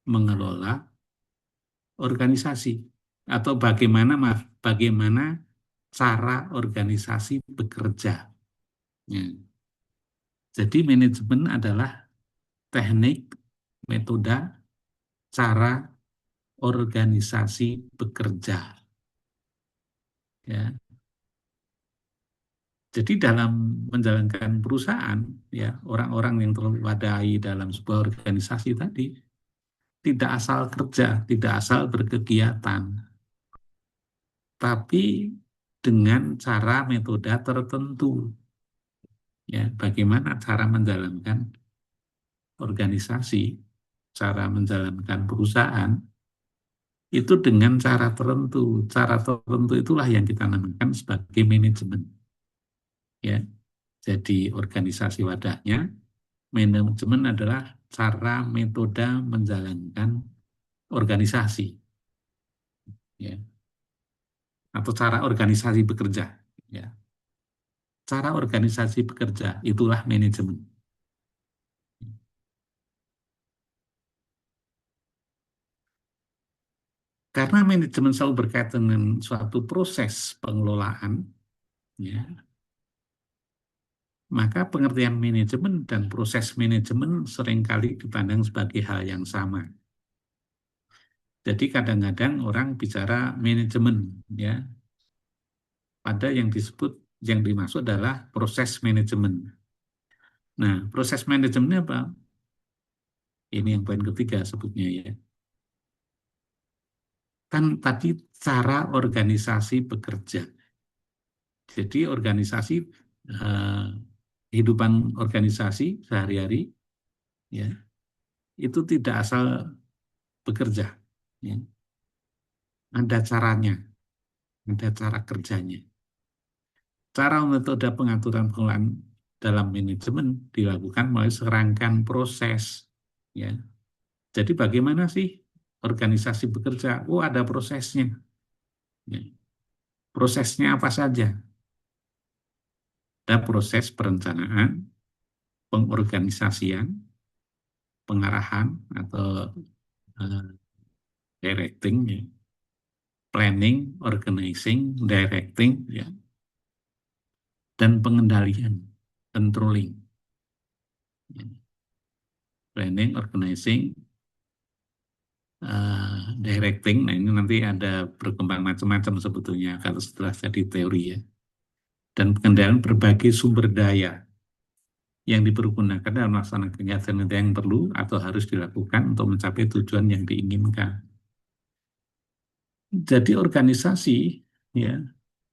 mengelola organisasi atau bagaimana cara organisasi bekerja. Ya. Jadi manajemen adalah teknik, metode, cara organisasi bekerja. Ya. Jadi dalam menjalankan perusahaan, ya, orang-orang yang terwadahi dalam sebuah organisasi tadi tidak asal kerja, tidak asal berkegiatan, tapi dengan cara metode tertentu. Ya, bagaimana cara menjalankan organisasi, cara menjalankan perusahaan itu dengan cara tertentu. Cara tertentu itulah yang kita namakan sebagai manajemen. Ya, jadi organisasi wadahnya, manajemen adalah cara metode menjalankan organisasi, ya, atau cara organisasi bekerja. Ya, cara organisasi bekerja itulah manajemen. Karena manajemen selalu berkaitan dengan suatu proses pengelolaan, ya, maka pengertian manajemen dan proses manajemen seringkali dipandang sebagai hal yang sama. Jadi kadang-kadang orang bicara manajemen, ya, pada yang disebut, yang dimaksud adalah proses manajemen. Nah, proses manajemennya apa? Ini yang poin ketiga sebutnya, ya. Kan tadi cara organisasi bekerja. Jadi organisasi, eh, kehidupan organisasi sehari-hari, ya, itu tidak asal bekerja, ya. Ada caranya, ada cara kerjanya. Cara metode pengaturan pengelolaan dalam manajemen dilakukan melalui serangkaian proses, ya. Jadi bagaimana sih organisasi bekerja? Oh, ada prosesnya. Ya. Prosesnya apa saja? Ada proses perencanaan, pengorganisasian, pengarahan atau uh, directing, ya. Planning, organizing, directing, ya. Dan pengendalian, controlling. Ya. Planning, organizing, directing. Nah, ini nanti ada berkembang macam-macam sebetulnya kalau setelah jadi teori, ya. Dan pengendalian berbagai sumber daya yang dipergunakan dalam melaksanakan kegiatan yang perlu atau harus dilakukan untuk mencapai tujuan yang diinginkan. Jadi organisasi, ya,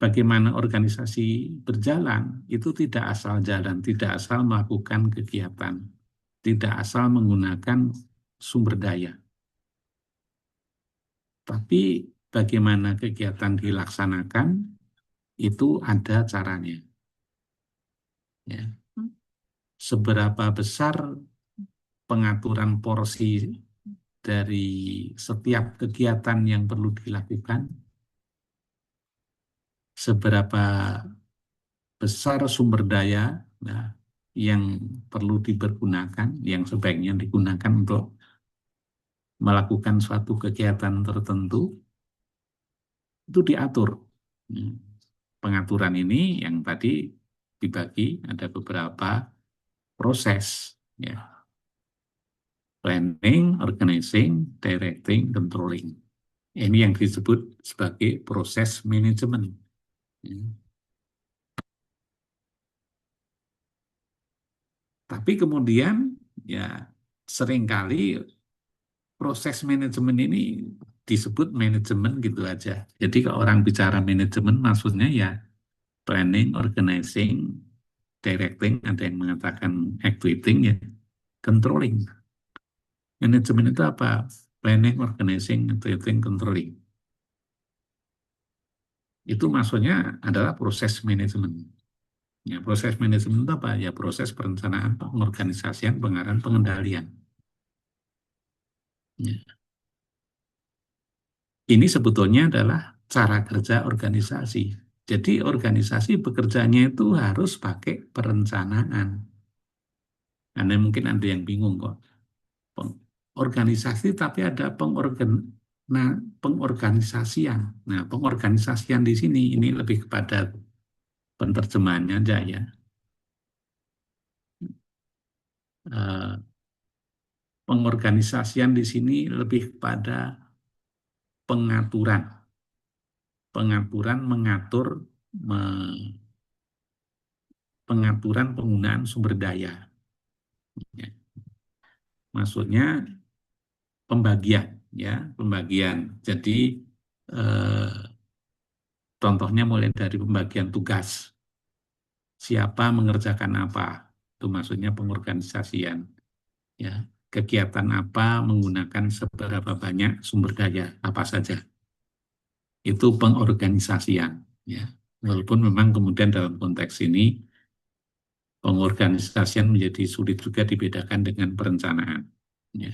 bagaimana organisasi berjalan itu tidak asal jalan, tidak asal melakukan kegiatan, tidak asal menggunakan sumber daya, tapi bagaimana kegiatan dilaksanakan itu ada caranya. Ya. Seberapa besar pengaturan porsi dari setiap kegiatan yang perlu dilakukan, seberapa besar sumber daya, nah, yang perlu dipergunakan, yang sebaiknya digunakan untuk melakukan suatu kegiatan tertentu, itu diatur. Hmm. Pengaturan ini yang tadi dibagi ada beberapa proses, ya. Planning, organizing, directing, controlling. Ini yang disebut sebagai proses manajemen. Ya. Tapi kemudian ya seringkali proses manajemen ini disebut manajemen gitu aja. Jadi kalau orang bicara manajemen maksudnya ya planning, organizing, directing, ada yang mengatakan executing ya, controlling. Manajemen itu apa? Planning, organizing, executing, controlling. Itu maksudnya adalah proses manajemen. Ya, proses manajemen itu apa? Ya proses perencanaan, pengorganisasian, pengarahan, pengendalian. Ya. Ini sebetulnya adalah cara kerja organisasi. Jadi organisasi bekerjanya itu harus pakai perencanaan. Karena mungkin ada yang bingung kok. Organisasi tapi ada pengorganisasian. Nah, pengorganisasian di sini ini lebih kepada penerjemahannya aja ya. Eh, Pengorganisasian di sini lebih pada pengaturan. Pengaturan mengatur pengaturan penggunaan sumber daya. Ya. Maksudnya pembagian, ya, pembagian. Jadi eh, contohnya mulai dari pembagian tugas, siapa mengerjakan apa, itu maksudnya pengorganisasian. Ya, kegiatan apa menggunakan seberapa banyak sumber daya apa saja, itu pengorganisasian. Ya, walaupun memang kemudian dalam konteks ini pengorganisasian menjadi sulit juga dibedakan dengan perencanaan. Ya.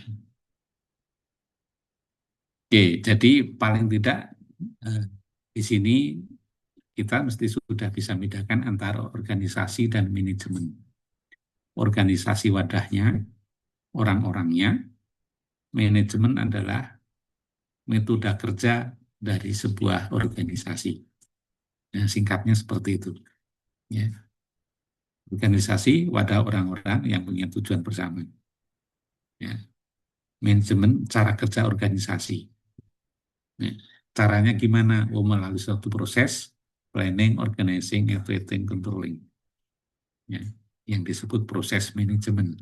Oke, jadi paling tidak eh, di sini kita mesti sudah bisa membedakan antara organisasi dan manajemen. Organisasi wadahnya, orang-orangnya, manajemen adalah metode kerja dari sebuah organisasi. Nah, singkatnya seperti itu. Ya. Organisasi wadah orang-orang yang punya tujuan bersama. Ya. Manajemen cara kerja organisasi. Nah, caranya gimana? Oh, melalui suatu proses planning, organizing, evaluating, controlling. Ya. Yang disebut proses manajemen.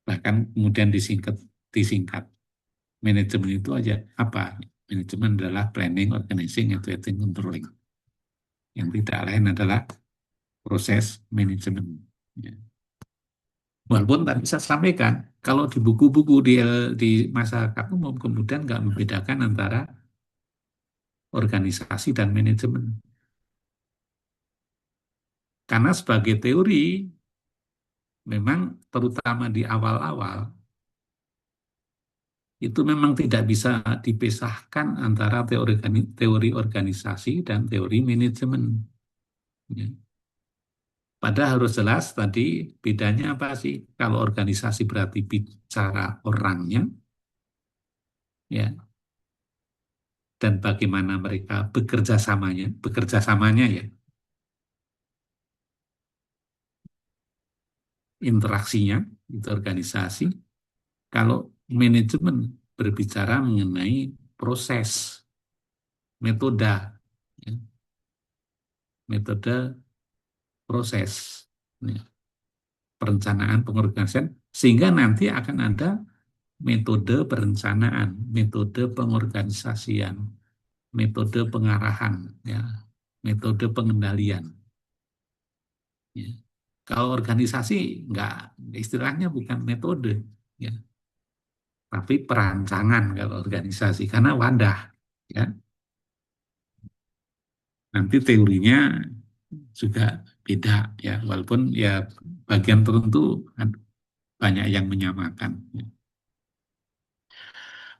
Bahkan kemudian disingkat. Manajemen itu aja apa? Manajemen adalah planning, organizing, evaluating, controlling. Yang tidak lain adalah proses manajemen. Ya. Walaupun tadi saya sampaikan, kalau di buku-buku di masyarakat umum kemudian nggak membedakan antara organisasi dan manajemen. Karena sebagai teori, memang terutama di awal-awal, itu memang tidak bisa dipisahkan antara teori organisasi dan teori manajemen. Ya. Padahal harus jelas tadi bedanya apa sih? Kalau organisasi berarti bicara orangnya, ya, dan bagaimana mereka bekerja samanya ya, interaksinya itu organisasi. Kalau manajemen berbicara mengenai proses, metode, ya, metode proses, ya, perencanaan pengorganisasian, sehingga nanti akan ada metode perencanaan, metode pengorganisasian, metode pengarahan, ya, metode pengendalian. Ya. Kalau organisasi nggak, istilahnya bukan metode, ya, tapi perancangan kalau organisasi karena wadah, ya. Nanti teorinya juga beda, ya, walaupun ya bagian tertentu kan banyak yang menyamakan. Ya.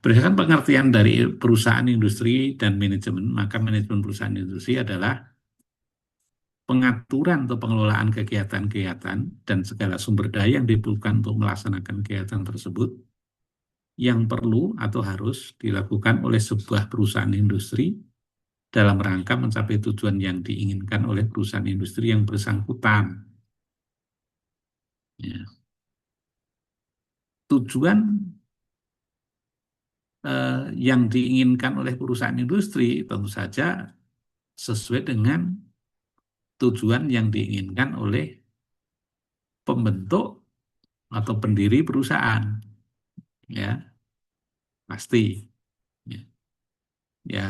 Berdasarkan pengertian dari perusahaan industri dan manajemen, maka manajemen perusahaan industri adalah pengaturan atau pengelolaan kegiatan-kegiatan dan segala sumber daya yang diperlukan untuk melaksanakan kegiatan tersebut yang perlu atau harus dilakukan oleh sebuah perusahaan industri dalam rangka mencapai tujuan yang diinginkan oleh perusahaan industri yang bersangkutan. Ya. Tujuan yang diinginkan oleh perusahaan industri tentu saja sesuai dengan tujuan yang diinginkan oleh pembentuk atau pendiri perusahaan, ya pasti. Ya, ya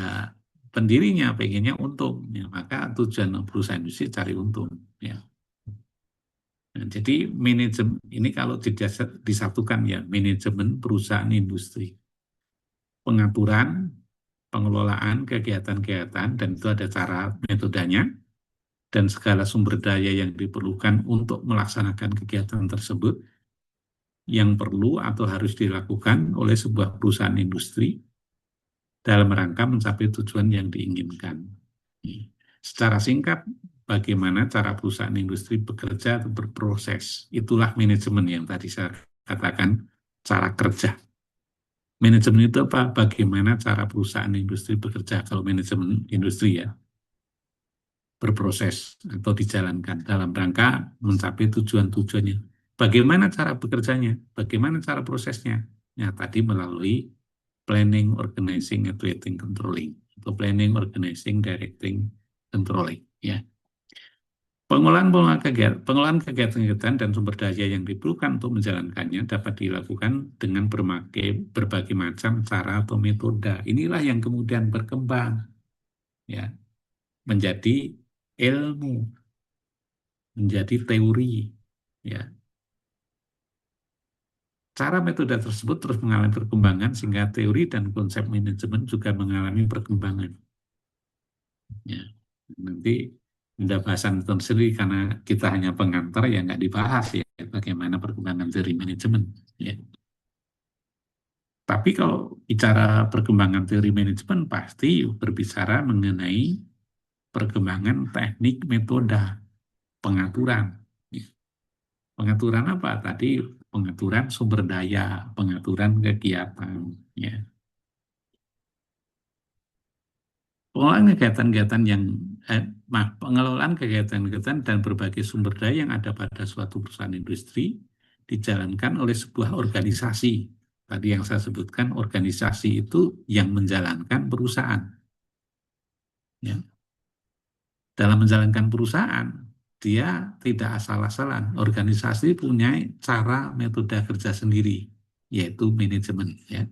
pendirinya pengennya untung, ya, maka tujuan perusahaan industri cari untung. Ya. Nah, jadi manajemen ini kalau disatukan ya manajemen perusahaan industri, pengaturan, pengelolaan kegiatan-kegiatan dan itu ada cara metodenya dan segala sumber daya yang diperlukan untuk melaksanakan kegiatan tersebut yang perlu atau harus dilakukan oleh sebuah perusahaan industri dalam rangka mencapai tujuan yang diinginkan. Secara singkat, bagaimana cara perusahaan industri bekerja atau berproses. Itulah manajemen yang tadi saya katakan, cara kerja. Manajemen itu apa? Bagaimana cara perusahaan industri bekerja, kalau manajemen industri ya, berproses atau dijalankan dalam rangka mencapai tujuan-tujuannya. Bagaimana cara bekerjanya? Bagaimana cara prosesnya? Ya, tadi melalui planning, organizing, evaluating, controlling. Atau planning, organizing, directing, controlling. Ya. Pengolahan kegiatan dan sumber daya yang diperlukan untuk menjalankannya dapat dilakukan dengan berbagai macam cara atau metode. Inilah yang kemudian berkembang, ya, menjadi ilmu, menjadi teori, ya. Cara metode tersebut terus mengalami perkembangan sehingga teori dan konsep manajemen juga mengalami perkembangan. Ya. Nanti ada bahasan tersendiri karena kita hanya pengantar ya nggak dibahas ya bagaimana perkembangan teori manajemen. Ya. Tapi kalau bicara perkembangan teori manajemen pasti berbicara mengenai perkembangan teknik metode pengaturan. Ya. Pengaturan apa? Tadi pengaturan sumber daya, pengaturan kegiatan. Ya. Pengelolaan kegiatan-kegiatan dan berbagai sumber daya yang ada pada suatu perusahaan industri dijalankan oleh sebuah organisasi. Tadi yang saya sebutkan, organisasi itu yang menjalankan perusahaan. Ya. Dalam menjalankan perusahaan, dia tidak asal-asalan. Organisasi punya cara metode kerja sendiri, yaitu manajemen. Ya.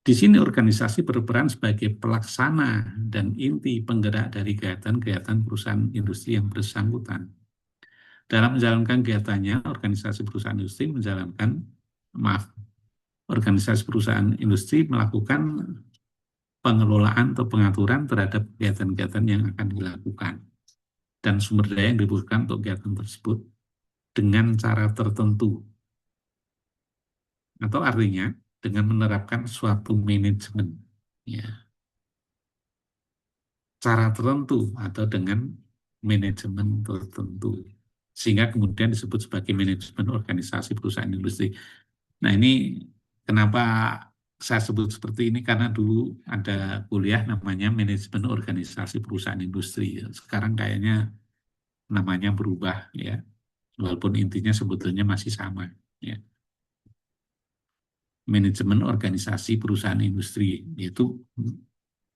Di sini organisasi berperan sebagai pelaksana dan inti penggerak dari kegiatan-kegiatan perusahaan industri yang bersangkutan. Dalam menjalankan kegiatannya, organisasi perusahaan industri melakukan pengelolaan atau pengaturan terhadap kegiatan-kegiatan yang akan dilakukan dan sumber daya yang dibutuhkan untuk kegiatan tersebut dengan cara tertentu. Atau artinya dengan menerapkan suatu manajemen. Ya. Cara tertentu atau dengan manajemen tertentu. Sehingga kemudian disebut sebagai manajemen organisasi perusahaan industri. Nah ini kenapa saya sebut seperti ini, karena dulu ada kuliah namanya manajemen organisasi perusahaan industri. Sekarang kayaknya namanya berubah ya, walaupun intinya sebetulnya masih sama. Ya. Manajemen organisasi perusahaan industri, yaitu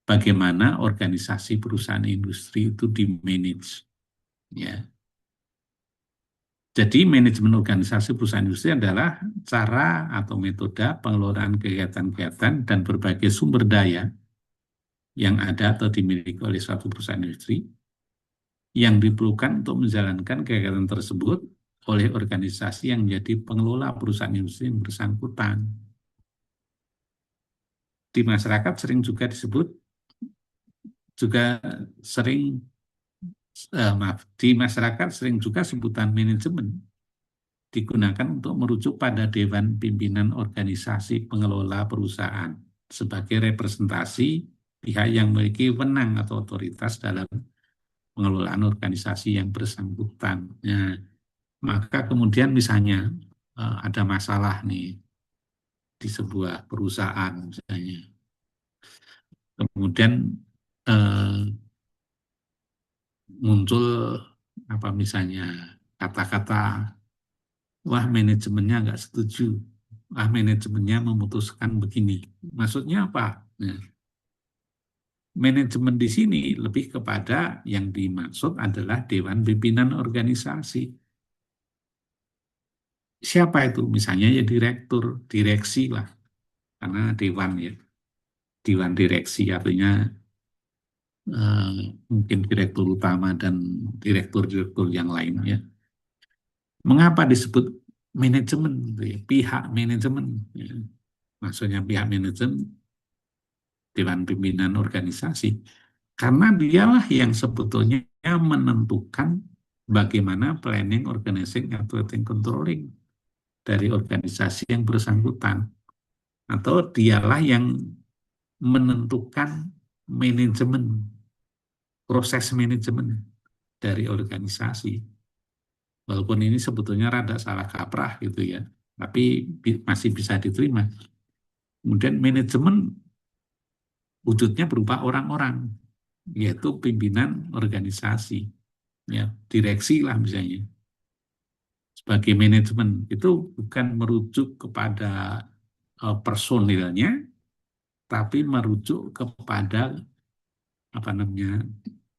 bagaimana organisasi perusahaan industri itu di-manage. Ya. Jadi manajemen organisasi perusahaan industri adalah cara atau metode pengelolaan kegiatan-kegiatan dan berbagai sumber daya yang ada atau dimiliki oleh suatu perusahaan industri yang diperlukan untuk menjalankan kegiatan tersebut oleh organisasi yang menjadi pengelola perusahaan industri yang bersangkutan. Di masyarakat sering juga disebut juga sering di masyarakat sering juga sebutan manajemen digunakan untuk merujuk pada Dewan Pimpinan Organisasi Pengelola Perusahaan sebagai representasi pihak yang memiliki wewenang atau otoritas dalam pengelolaan organisasi yang bersangkutan. Nah, maka kemudian misalnya ada masalah nih, di sebuah perusahaan misalnya. Kemudian eh, muncul apa misalnya kata-kata, wah manajemennya nggak setuju, wah manajemennya memutuskan begini. Maksudnya apa? Nah, manajemen di sini lebih kepada yang dimaksud adalah dewan pimpinan organisasi. Siapa itu? Misalnya ya direktur, direksi lah, karena dewan ya, dewan direksi artinya mungkin direktur utama dan direktur-direktur yang lainnya. Mengapa disebut manajemen? Gitu ya? Pihak manajemen. Ya. Maksudnya pihak manajemen, dewan pimpinan organisasi. Karena dialah yang sebetulnya menentukan bagaimana planning, organizing, and controlling dari organisasi yang bersangkutan. Atau dialah yang menentukan manajemen, proses manajemen dari organisasi. Walaupun ini sebetulnya rada salah kaprah gitu ya, tapi masih bisa diterima. Kemudian manajemen wujudnya berupa orang-orang, yaitu pimpinan organisasi, ya direksi lah misalnya. Sebagai manajemen itu bukan merujuk kepada personilnya, tapi merujuk kepada apa namanya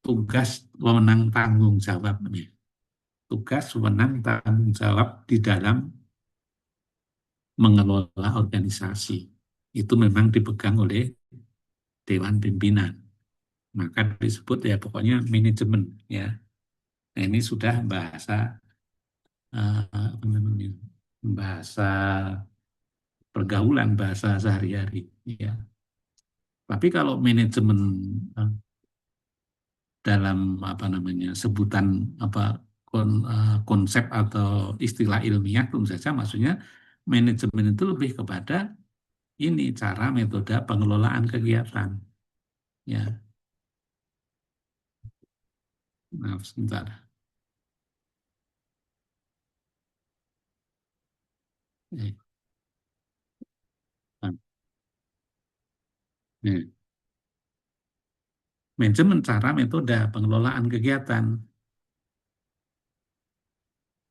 tugas, wewenang, tanggung jawabnya. Tugas, wewenang, tanggung jawab di dalam mengelola organisasi. Itu memang dipegang oleh Dewan Pimpinan. Maka disebut ya pokoknya manajemen ya. Nah, ini sudah bahasa apa namanya? Bahasa pergaulan, bahasa sehari-hari ya. Tapi kalau manajemen eh, dalam apa namanya sebutan apa konsep atau istilah ilmiah tentu saja maksudnya manajemen itu lebih kepada ini cara metode pengelolaan kegiatan ya. Nah, sebentar. Eh, eh. Manajemen cara metode pengelolaan kegiatan.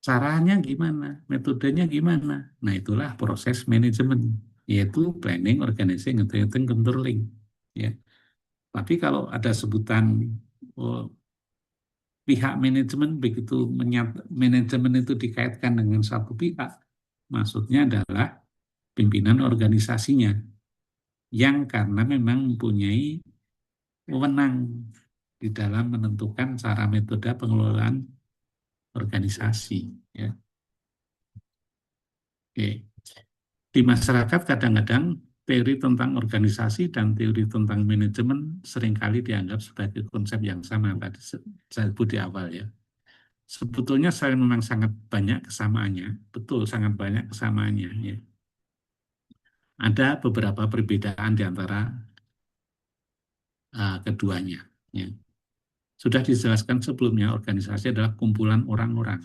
Caranya gimana? Metodenya gimana? Nah, itulah proses manajemen, yaitu planning, organizing, and controlling. Ya. Tapi kalau ada sebutan oh, pihak manajemen begitu manajemen itu dikaitkan dengan satu pihak, maksudnya adalah pimpinan organisasinya yang karena memang mempunyai wewenang di dalam menentukan cara metode pengelolaan organisasi. Ya. Oke. Di masyarakat kadang-kadang teori tentang organisasi dan teori tentang manajemen seringkali dianggap sebagai konsep yang sama tadi saya sebut di awal ya. Sebetulnya saya memang sangat banyak kesamaannya, betul sangat banyak kesamaannya ya. Ada beberapa perbedaan di antara keduanya ya. Sudah dijelaskan sebelumnya organisasi adalah kumpulan orang-orang.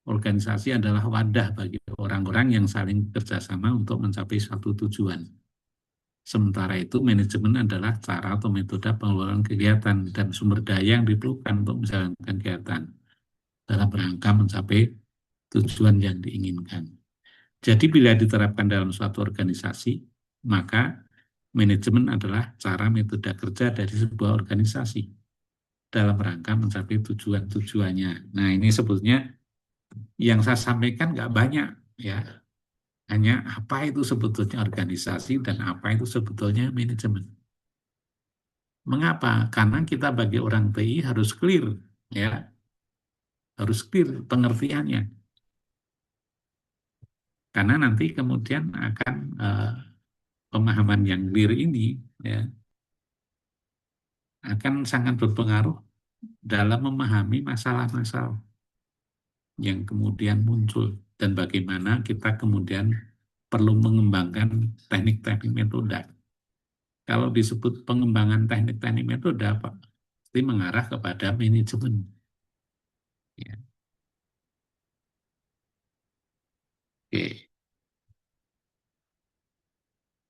Organisasi adalah wadah bagi orang-orang yang saling bekerjasama untuk mencapai suatu tujuan. Sementara itu, manajemen adalah cara atau metode pengelolaan kegiatan dan sumber daya yang diperlukan untuk menjalankan kegiatan dalam rangka mencapai tujuan yang diinginkan. Jadi, bila diterapkan dalam suatu organisasi, maka manajemen adalah cara metode kerja dari sebuah organisasi dalam rangka mencapai tujuan-tujuannya. Nah, ini sebetulnya yang saya sampaikan nggak banyak, ya. Hanya apa itu sebetulnya organisasi dan apa itu sebetulnya manajemen. Mengapa? Karena kita bagi orang TI harus clear, ya, harus clear pengertiannya. Karena nanti kemudian akan pemahaman yang clear ini, ya, akan sangat berpengaruh dalam memahami masalah-masalah yang kemudian muncul dan bagaimana kita kemudian perlu mengembangkan teknik-teknik metode. Kalau disebut pengembangan teknik-teknik metode apa? Pasti mengarah kepada manajemen. Ya. Oke.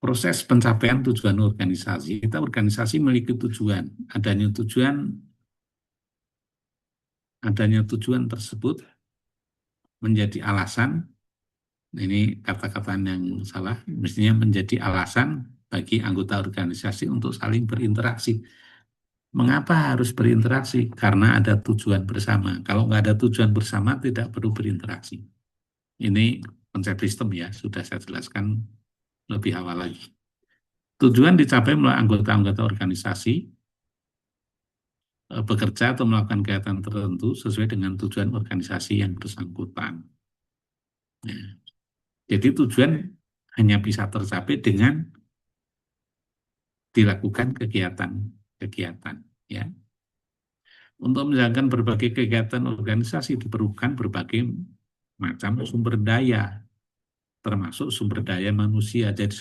proses pencapaian tujuan organisasi. Kita organisasi memiliki tujuan. Adanya tujuan tersebut menjadi alasan, ini kata-kata yang salah, mestinya menjadi alasan bagi anggota organisasi untuk saling berinteraksi. Mengapa harus berinteraksi? Karena ada tujuan bersama. Kalau nggak ada tujuan bersama, tidak perlu berinteraksi. Ini konsep sistem ya, sudah saya jelaskan lebih awal lagi. Tujuan dicapai melalui anggota-anggota organisasi bekerja atau melakukan kegiatan tertentu sesuai dengan tujuan organisasi yang bersangkutan. Ya. Jadi tujuan hanya bisa tercapai dengan dilakukan kegiatan-kegiatan. Ya. Untuk menjalankan berbagai kegiatan organisasi diperlukan berbagai macam sumber daya, termasuk sumber daya manusia. Jadi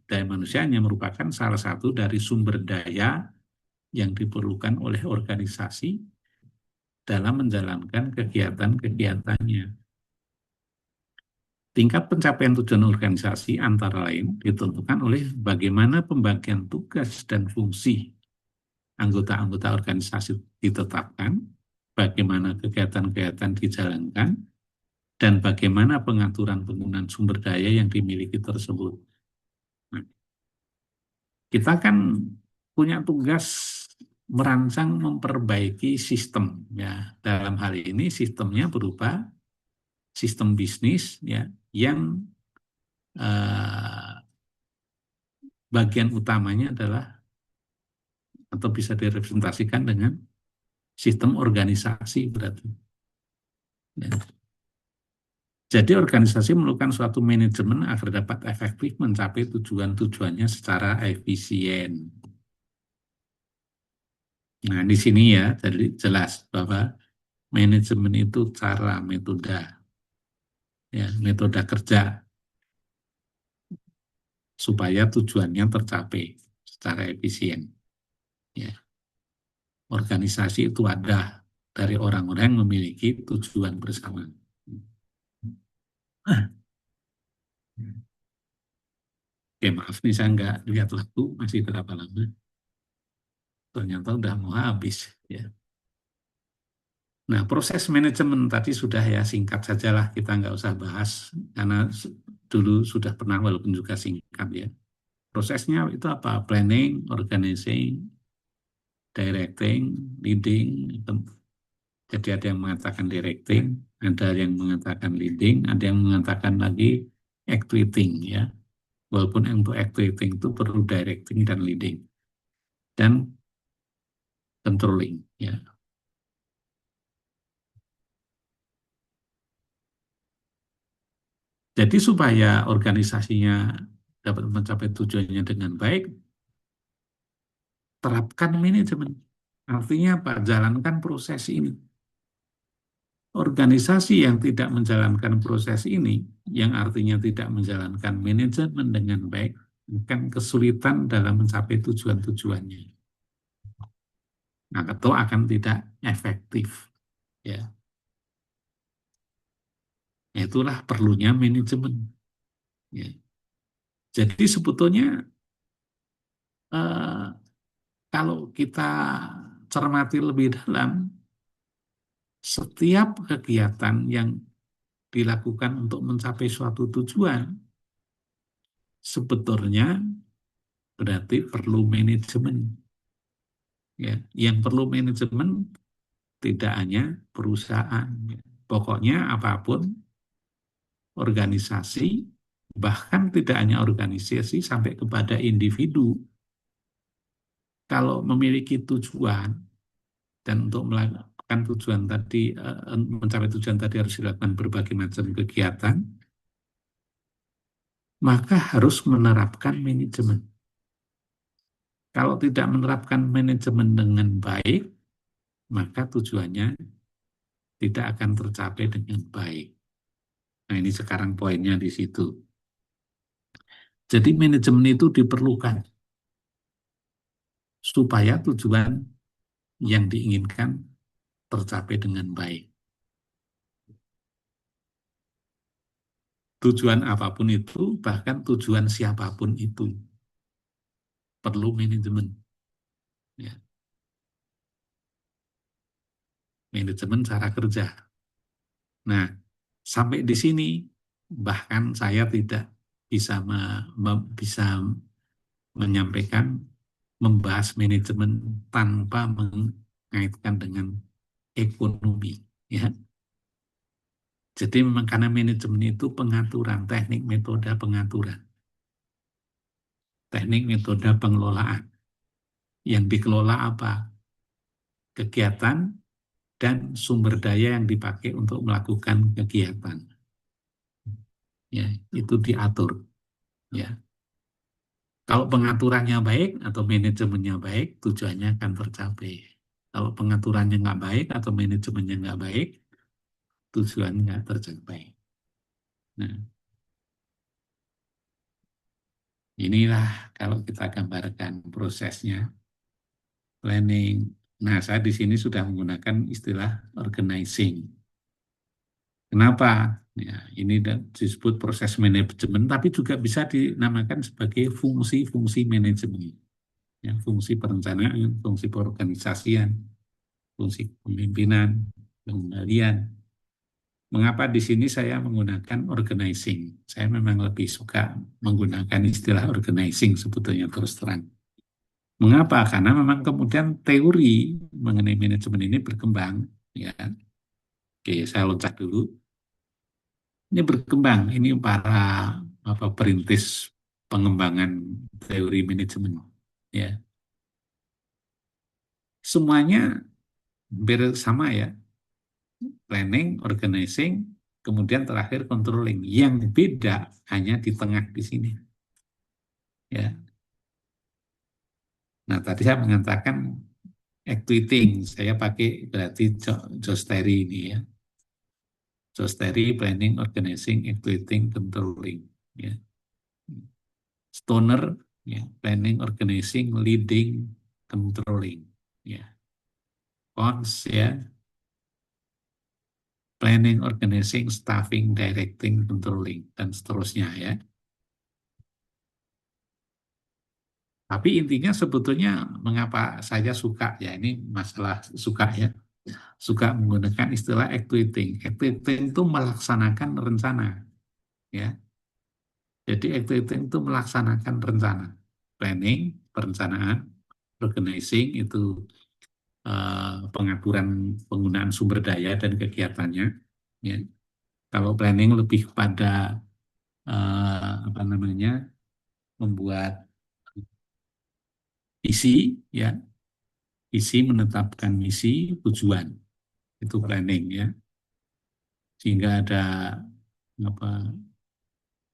daya manusia hanya merupakan salah satu dari sumber daya yang diperlukan oleh organisasi dalam menjalankan kegiatan-kegiatannya. Tingkat pencapaian tujuan organisasi antara lain ditentukan oleh bagaimana pembagian tugas dan fungsi anggota-anggota organisasi ditetapkan, bagaimana kegiatan-kegiatan dijalankan, dan bagaimana pengaturan penggunaan sumber daya yang dimiliki tersebut. Nah, kita kan punya tugas merancang memperbaiki sistem ya. Dalam hal ini sistemnya berupa sistem bisnis ya yang bagian utamanya adalah atau bisa direpresentasikan dengan sistem organisasi berarti. Ya. Jadi organisasi memerlukan suatu manajemen agar dapat efektif mencapai tujuan-tujuannya secara efisien. Nah, di sini ya, jadi jelas bahwa manajemen itu cara metode, ya, metode kerja supaya tujuannya tercapai secara efisien. Ya. Organisasi itu ada dari orang-orang yang memiliki tujuan bersama. Oke, maaf nih saya nggak lihat waktu, masih berapa lama. Ternyata udah mau habis. Ya. Nah, proses manajemen tadi sudah ya, singkat sajalah, kita nggak usah bahas, karena dulu sudah pernah walaupun juga singkat ya. Prosesnya itu apa? Planning, organizing, directing, leading. Jadi ada yang mengatakan directing, ada yang mengatakan leading, ada yang mengatakan lagi actuating ya. Walaupun untuk actuating itu perlu directing dan leading. Dan controlling ya. Jadi supaya organisasinya dapat mencapai tujuannya dengan baik, terapkan manajemen. Artinya apa? Jalankan proses ini. Organisasi yang tidak menjalankan proses ini, yang artinya tidak menjalankan manajemen dengan baik, akan kesulitan dalam mencapai tujuan-tujuannya. Nah, atau akan tidak efektif. Ya. Itulah perlunya manajemen. Ya. Jadi sebetulnya kalau kita cermati lebih dalam, setiap kegiatan yang dilakukan untuk mencapai suatu tujuan, sebetulnya berarti perlu manajemen. Ya, yang perlu manajemen tidak hanya perusahaan. Ya. Pokoknya apapun organisasi, bahkan tidak hanya organisasi sampai kepada individu, kalau memiliki tujuan dan untuk melakukan tujuan tadi, mencapai tujuan tadi harus dilakukan berbagai macam kegiatan, maka harus menerapkan manajemen. Kalau tidak menerapkan manajemen dengan baik, maka tujuannya tidak akan tercapai dengan baik. Nah, ini sekarang poinnya di situ. Jadi manajemen itu diperlukan supaya tujuan yang diinginkan tercapai dengan baik. tujuan apapun itu, bahkan tujuan siapapun itu perlu manajemen, ya. Manajemen cara kerja. Nah, sampai di sini bahkan saya tidak bisa bisa menyampaikan membahas manajemen tanpa mengaitkan dengan ekonomi, ya. Jadi memang karena manajemen itu pengaturan, teknik metode pengaturan, teknik metode pengelolaan. Yang dikelola apa? Kegiatan dan sumber daya yang dipakai untuk melakukan kegiatan. Ya, itu diatur. Ya, kalau pengaturannya baik atau manajemennya baik, tujuannya akan tercapai. Kalau pengaturannya nggak baik atau manajemennya nggak baik, tujuan nggak tercapai. Nah, inilah kalau kita gambarkan prosesnya, planning. Nah, saya di sini sudah menggunakan istilah organizing. Kenapa? Ya, ini disebut proses manajemen, tapi juga bisa dinamakan sebagai fungsi-fungsi manajemen. Ya, fungsi perencanaan, fungsi perorganisasian, fungsi kepemimpinan, pengendalian. Mengapa di sini saya menggunakan organizing? Saya memang lebih suka menggunakan istilah organizing sebetulnya terus terang. Mengapa? Karena memang kemudian teori mengenai manajemen ini berkembang. Ya, oke, saya loncat dulu. Ini berkembang. Ini para perintis pengembangan teori manajemen. Ya, semuanya hampir sama ya. Planning, organizing, kemudian terakhir controlling. Yang beda hanya di tengah di sini. Ya. Nah, tadi saya mengatakan actuating. Saya pakai berarti Josteri ini ya. Josteri, planning, organizing, actuating, controlling. Ya. Stoner, ya. Planning, organizing, leading, controlling. Ya. Cons, ya. Planning, organizing, staffing, directing, controlling, dan seterusnya ya. Tapi intinya sebetulnya mengapa saya suka ya, ini masalah suka ya, suka menggunakan istilah actuating. Actuating itu melaksanakan rencana ya. Jadi actuating itu melaksanakan rencana, planning, perencanaan, organizing itu pengaturan penggunaan sumber daya dan kegiatannya. Ya. Kalau planning lebih pada apa namanya membuat visi ya, visi menetapkan misi tujuan itu planning ya, sehingga ada apa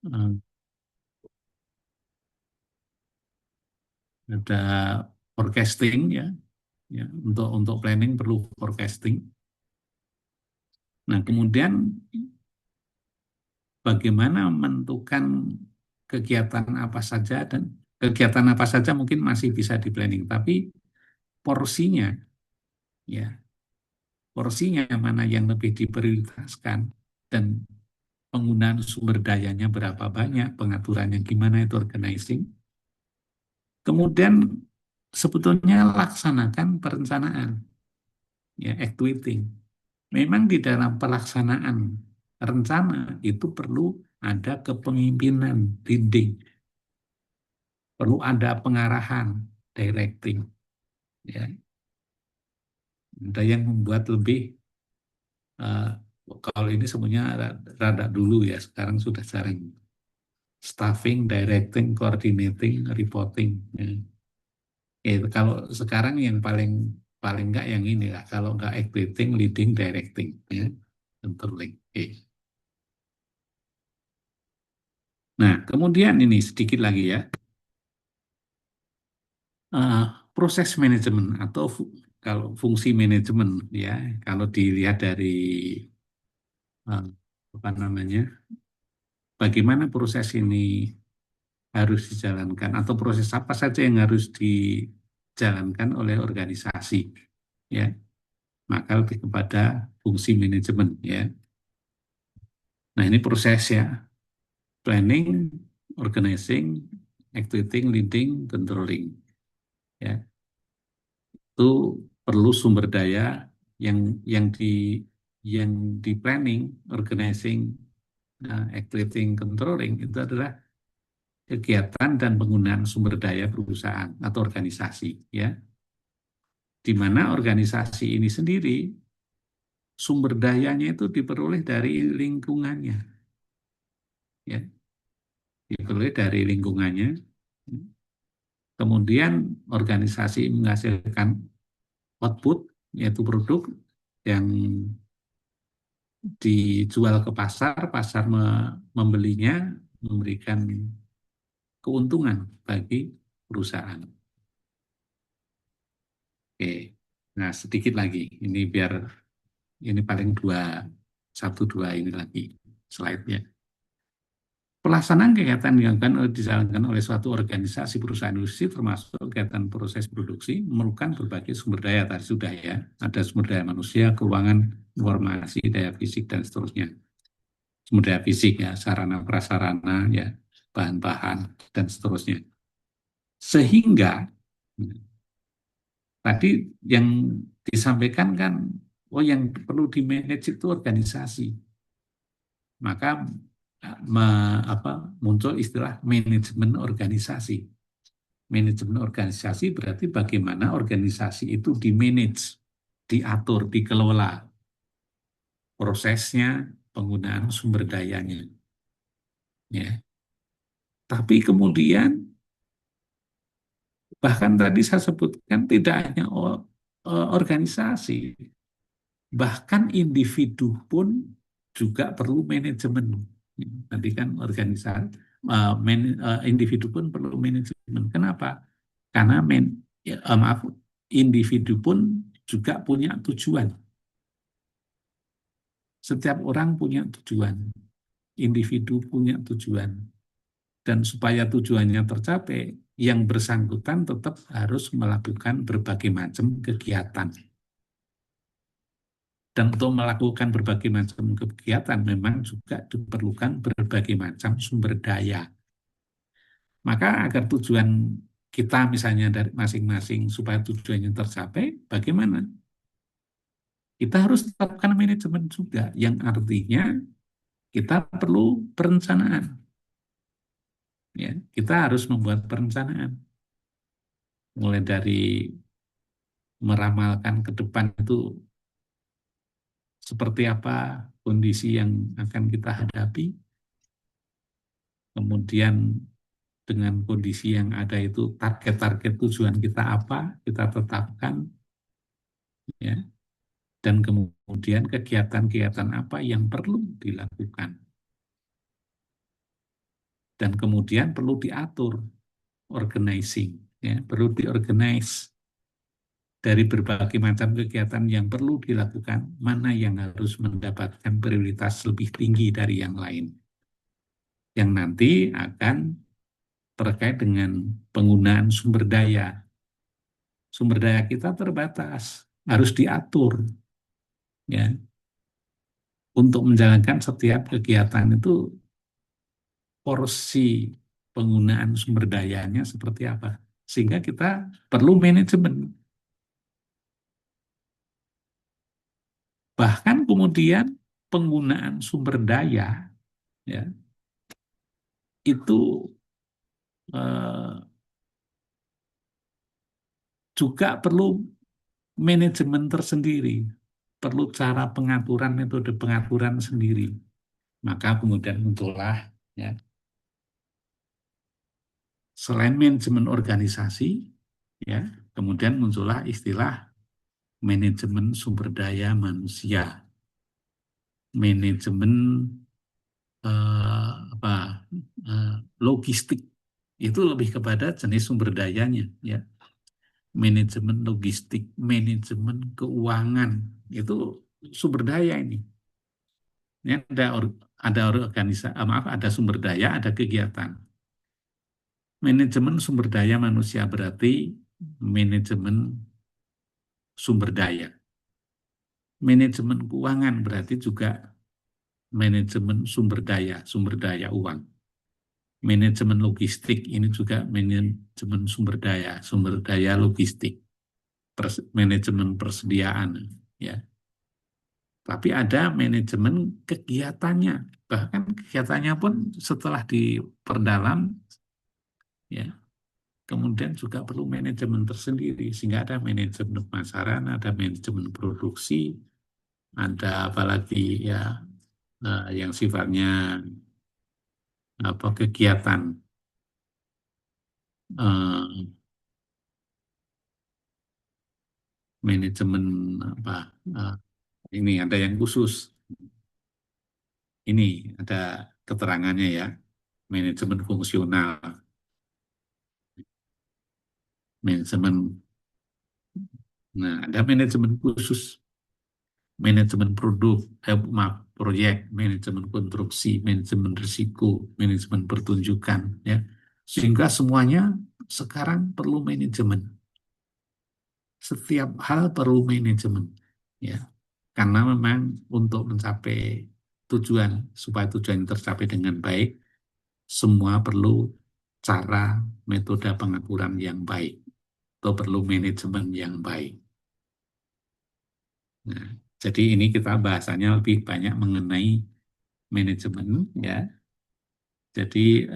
eh, ada forecasting ya, ya untuk planning perlu forecasting. Nah kemudian bagaimana menentukan kegiatan apa saja, dan kegiatan apa saja mungkin masih bisa di planning, tapi porsinya ya, porsinya mana yang lebih diprioritaskan dan penggunaan sumber dayanya berapa banyak, pengaturannya gimana, itu organizing. Kemudian sebetulnya laksanakan perencanaan, ya, actuating. Memang di dalam pelaksanaan rencana itu perlu ada kepemimpinan, leading, perlu ada pengarahan, directing, ya. Ada yang membuat lebih, eh, kalau ini semuanya rada dulu ya, sekarang sudah sering staffing, directing, coordinating, reporting. Ya. Kalau sekarang yang paling paling enggak yang ini lah. Kalau enggak acting, leading, directing, ya, controlling. Oke. Nah, kemudian ini sedikit lagi ya. Eh, proses manajemen atau kalau fungsi manajemen ya, kalau dilihat dari eh, apa namanya, bagaimana proses ini harus dijalankan atau proses apa saja yang harus dijalankan oleh organisasi, ya, maka lebih kepada fungsi manajemen ya. Nah, ini proses ya. planning, organizing, executing, leading, controlling. Ya, itu perlu sumber daya yang yang di yang di planning, organizing, executing, controlling itu adalah kegiatan dan penggunaan sumber daya perusahaan atau organisasi, ya. Di mana organisasi ini sendiri sumber dayanya itu diperoleh dari lingkungannya, ya, diperoleh dari lingkungannya. Kemudian organisasi menghasilkan output, yaitu produk yang dijual ke pasar, pasar membelinya, memberikan keuntungan bagi perusahaan. Oke, nah sedikit lagi, ini biar ini paling satu dua ini lagi slide-nya. Pelaksanaan kegiatan yang dijalankan oleh suatu organisasi perusahaan industri termasuk kegiatan proses produksi memerlukan berbagai sumber daya, tadi sudah ya, ada sumber daya manusia, keuangan, informasi, daya fisik, dan seterusnya. Sumber daya fisik ya, sarana prasarana ya, bahan-bahan, dan seterusnya. Sehingga tadi yang disampaikan kan, oh yang perlu di-manage itu organisasi. Maka muncul istilah manajemen organisasi. Manajemen organisasi berarti bagaimana organisasi itu di-manage, diatur, dikelola prosesnya, penggunaan sumber dayanya. Ya. Tapi kemudian bahkan tadi saya sebutkan tidak hanya organisasi, bahkan individu pun juga perlu manajemen. Nanti kan organisasi, individu pun perlu manajemen. Kenapa? Karena individu pun juga punya tujuan. Setiap orang punya tujuan, individu punya tujuan. Dan supaya tujuannya tercapai, yang bersangkutan tetap harus melakukan berbagai macam kegiatan. Dan untuk melakukan berbagai macam kegiatan memang juga diperlukan berbagai macam sumber daya. Maka agar tujuan kita misalnya dari masing-masing supaya tujuannya tercapai, bagaimana? Kita harus tetapkan manajemen juga, yang artinya kita perlu perencanaan. Ya, kita harus membuat perencanaan. Mulai dari meramalkan ke depan itu seperti apa kondisi yang akan kita hadapi, kemudian dengan kondisi yang ada itu target-target tujuan kita apa, kita tetapkan, ya, dan kemudian kegiatan-kegiatan apa yang perlu dilakukan. Dan kemudian perlu diatur, organizing, ya, perlu diorganize dari berbagai macam kegiatan yang perlu dilakukan, mana yang harus mendapatkan prioritas lebih tinggi dari yang lain. Yang nanti akan terkait dengan penggunaan sumber daya. Sumber daya kita terbatas, harus diatur, ya. Untuk menjalankan setiap kegiatan itu porsi penggunaan sumber dayanya seperti apa. Sehingga kita perlu manajemen. Bahkan kemudian penggunaan sumber daya, ya, itu juga perlu manajemen tersendiri, perlu cara pengaturan, metode pengaturan sendiri. Maka kemudian muncullah, ya, selain manajemen organisasi, ya, kemudian muncullah istilah manajemen sumber daya manusia, manajemen logistik. Itu lebih kepada jenis sumber dayanya, ya. Manajemen logistik, manajemen keuangan, itu sumber daya ini. Ini ada organisasi, ada sumber daya, ada kegiatan. Manajemen sumber daya manusia berarti manajemen sumber daya. Manajemen keuangan berarti juga manajemen sumber daya uang. manajemen logistik, ini juga manajemen sumber daya logistik, manajemen persediaan, ya. Tapi ada manajemen kegiatannya, bahkan kegiatannya pun setelah diperdalam, ya, kemudian juga perlu manajemen tersendiri, sehingga ada manajemen pemasaran, ada manajemen produksi, ada apalagi ya yang sifatnya apa kegiatan eh, manajemen apa eh, ini ada yang khusus. Ini ada keterangannya ya, manajemen fungsional, manajemen. Nah, ada manajemen khusus, manajemen produk, maaf, proyek, manajemen konstruksi, manajemen risiko, manajemen pertunjukan, ya. Sehingga semuanya sekarang perlu manajemen. Setiap hal perlu manajemen, ya. Karena memang untuk mencapai tujuan, supaya tujuan tercapai dengan baik, semua perlu cara metode pengaturan yang baik atau perlu manajemen yang baik. Nah, jadi ini kita bahasanya lebih banyak mengenai manajemen, ya. Jadi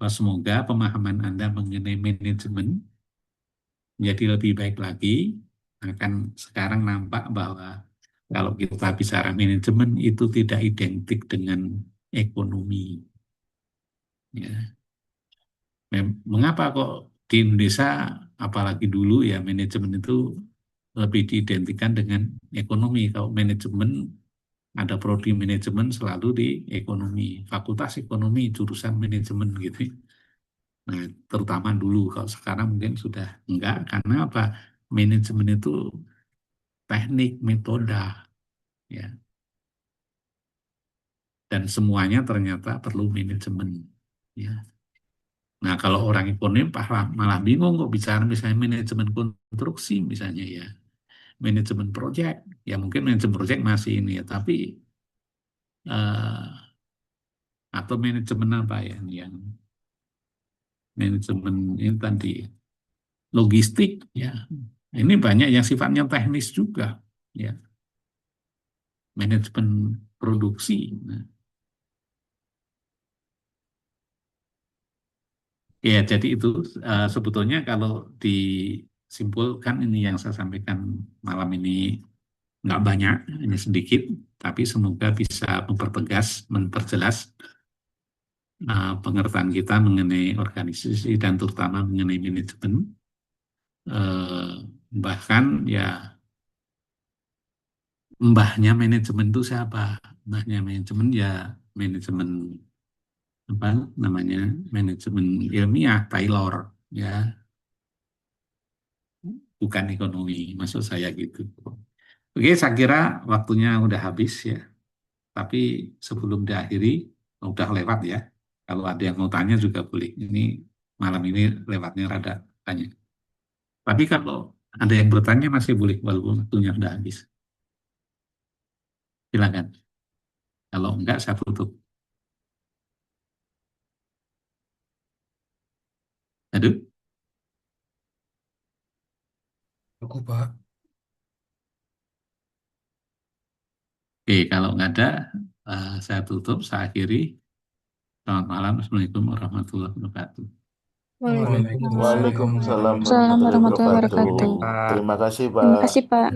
semoga pemahaman Anda mengenai manajemen menjadi lebih baik lagi. Akan sekarang nampak bahwa kalau kita bicara manajemen itu tidak identik dengan ekonomi, ya. Mengapa kok di Indonesia, apalagi dulu ya, manajemen itu lebih diidentikan dengan ekonomi. Kalau manajemen, ada prodi manajemen selalu di ekonomi, fakultas ekonomi, jurusan manajemen gitu. Nah, terutama dulu, kalau sekarang mungkin sudah enggak, karena apa? Manajemen itu teknik, metode, ya. Dan semuanya ternyata perlu manajemen, ya. Nah, kalau orang ekonomi malah bingung kok bicara misalnya manajemen konstruksi misalnya, ya. Manajemen proyek, ya mungkin manajemen proyek masih ini ya, tapi atau manajemen apa ya, yang manajemen ini tadi logistik, ya. Ini banyak yang sifatnya teknis juga, ya. Manajemen produksi. Nah, ya, jadi itu sebetulnya kalau disimpulkan, ini yang saya sampaikan malam ini nggak banyak, hanya sedikit, tapi semoga bisa memperjelas pengertian kita mengenai organisasi dan terutama mengenai manajemen. Bahkan ya, mbahnya manajemen itu siapa? Mbahnya manajemen ya manajemen apa namanya, manajemen ilmiah Taylor, ya, bukan ekonomi, maksud saya gitu. Oke, saya kira waktunya udah habis ya. Tapi sebelum diakhiri, udah lewat ya. Kalau ada yang mau tanya juga boleh. Ini malam ini lewatnya rada tanya. Tapi kalau ada yang bertanya masih boleh walaupun waktunya sudah habis. Silakan. Kalau enggak saya tutup. Aduh. Cukup, Pak. Oke, kalau enggak ada, saya tutup, saya akhiri. Selamat malam. Assalamualaikum warahmatullahi wabarakatuh. Waalaikumsalam Waalaikumsalam warahmatullahi warahmatullahi wabarakatuh. wabarakatuh. Pak. Terima kasih, Terima Pak. kasih, Pak.